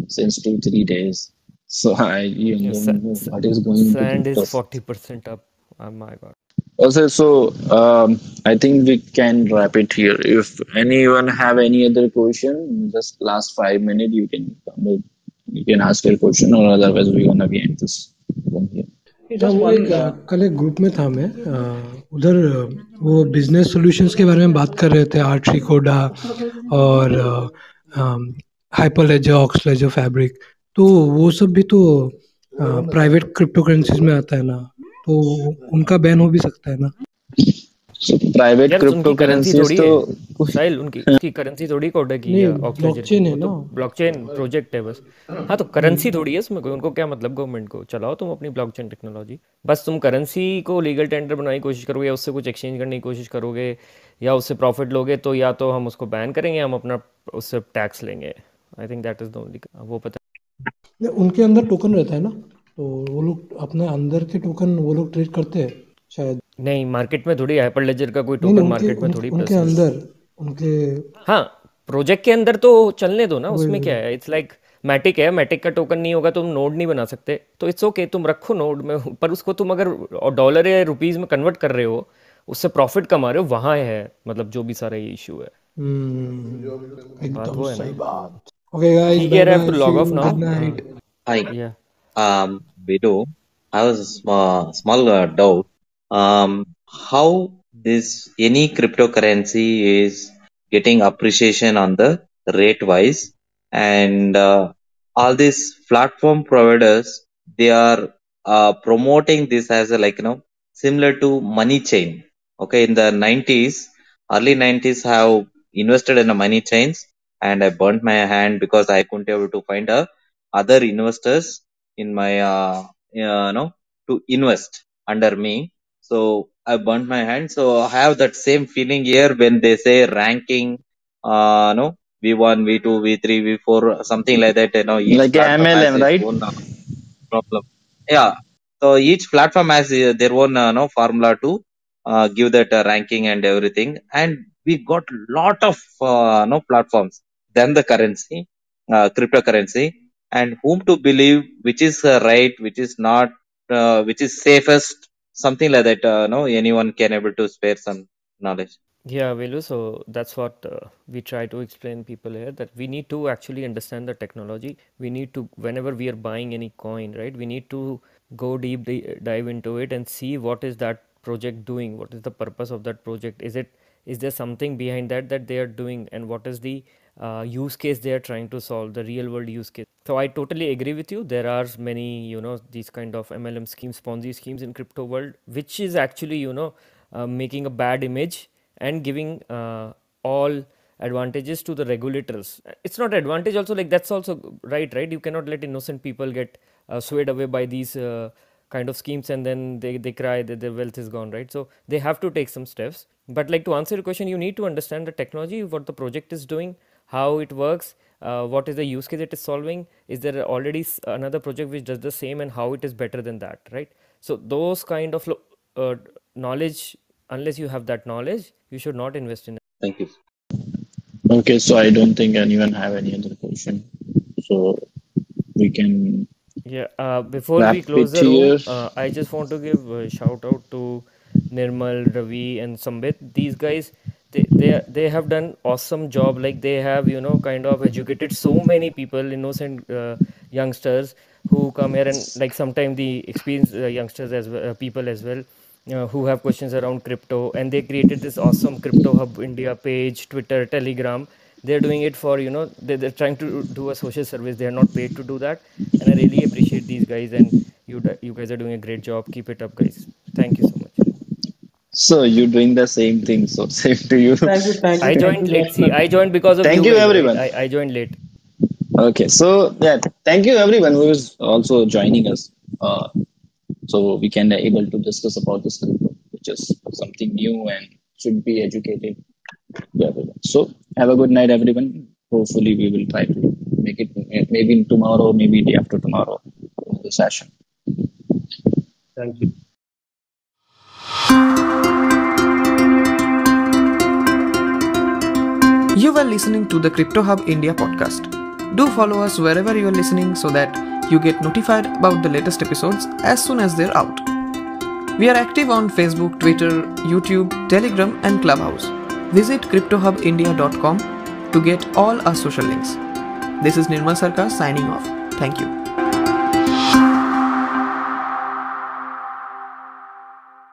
since 2-3 days, so I don't know what is going Sand to is 40% up. Oh my god. Also, so I think we can wrap it here. If anyone have any other question, just last 5 minutes you can ask your question, or otherwise we're gonna be end this from here. कल एक group में था मैं उधर वो business solutions के बारे में बात कर रहे थे, आर्ट्री कोडा और हाइपरलेजर, ऑक्सलेजर, फैब्रिक, तो वो सब भी तो प्राइवेट क्रिप्टो करेंसीज में आता है ना, तो उनका बैन हो भी सकता है ना. प्राइवेट क्रिप्टो करेंसीज तो साहिल उनकी करेंसी थोड़ी कोड है कि ब्लॉकचेन है ना, ब्लॉकचेन प्रोजेक्ट है बस. हाँ तो करेंसी थोड़ी है उसमें, कोई उनको क्या मतलब गवर्नमेंट को. चलाओ तुम अपनी ब्लॉकचेन टेक्नोलॉजी, बस तुम करेंसी को लीगल टेंडर बनाने की कोशिश करोगे या उससे कुछ एक्सचेंज करने की कोशिश करोगे या उससे प्रॉफिट लोगे, तो या तो हम उसको बैन करेंगे, हम अपना उससे टैक्स लेंगे. I think that is the only, वो पता है. उनके अंदर टोकन रहता है ना, तो वो लोग अपने अंदर के टोकन वो लोग ट्रेड करते हैं शायद. नहीं, मार्केट में थोड़ी हाइपरलेजर का कोई टोकन मार्केट में थोड़ी उनके अंदर उनके हाँ प्रोजेक्ट के अंदर तो चलने दो ना, उसमें क्या है. इट्स लाइक मैटिक है, मैटिक का टोकन नहीं होगा तो तुम नोड नहीं बना सकते, तो इट्स ओके तुम रखो नोड में, पर उसको तुम अगर डॉलर या रुपीज में कन्वर्ट कर रहे हो, उससे प्रॉफिट कमा रहे हो, वहाँ है मतलब जो भी सारा ये इशू है. एकदम सही बात. ओके गाइस, ठीक है, I have to log off now. Hi. Yeah. Vidu, I was a small doubt. How this any cryptocurrency is getting appreciation on the rate wise, and all these platform providers, they are promoting this as a similar to money chain. Okay, in the 90s, early 90s, I have invested in a money chains and I burnt my hand because I couldn't able to find other investors in my to invest under me. So I burnt my hand. So I have that same feeling here when they say ranking, no, V1, V2, V3, V4, something like that. Each Like a platform has MLM, its right? own problem. Yeah. So each platform has their own no formula to give that ranking and everything. And we got lot of no platforms. Then the currency, cryptocurrency, and whom to believe, which is right, which is not, which is safest, something like that. No, anyone can able to spare some knowledge. Yeah, Velu, so that's what we try to explain people here, that we need to actually understand the technology. We need to, whenever we are buying any coin, right, we need to go dive into it and see what is that project doing, what is the purpose of that project. Is there something behind that they are doing, and what is the use case they are trying to solve, the real world use case. So I totally agree with you. There are many, these kind of MLM schemes, Ponzi schemes in crypto world, which is actually, making a bad image and giving all advantages to the regulators. It's not advantage also, like that's also right. You cannot let innocent people get swayed away by these kind of schemes, and then they cry that their wealth is gone, right? So they have to take some steps. But like, to answer your question, you need to understand the technology, what the project is doing, how it works, what is the use case it is solving, is there already another project which does the same, and how it is better than that, right? So those kind of knowledge, unless you have that knowledge, you should not invest in it. Thank you. Okay, so I don't think anyone have any other question. So we can Yeah, before wrap we close it the room, here. I just want to give a shout out to Nirmal, Ravi, and Sambit. These guys, they have done awesome job. Like, they have, kind of educated so many people, innocent youngsters who come here, and like sometimes the experienced youngsters as well, people as well, who have questions around crypto, and they created this awesome Crypto Hub India page, Twitter, Telegram. They're doing it for, they're trying to do a social service. They are not paid to do that, and I really appreciate these guys. And you guys are doing a great job. Keep it up, guys. Thank you so much. So you're doing the same thing. So same to you. I joined late. See, I joined because of Thank you you, guys, right? everyone. I joined late. Okay, so yeah, thank you everyone who is also joining us. So we can able to discuss about this crypto, which is something new and should be educated to everyone. So have a good night, everyone. Hopefully, we will try to make it maybe tomorrow, maybe day after tomorrow, the session. Thank you. You were listening to the CryptoHub India podcast. Do follow us wherever you are listening so that you get notified about the latest episodes as soon as they're out. We are active on Facebook, Twitter, YouTube, Telegram, and Clubhouse. Visit CryptoHubIndia.com to get all our social links. This is Nirmal Sarkar signing off. Thank you.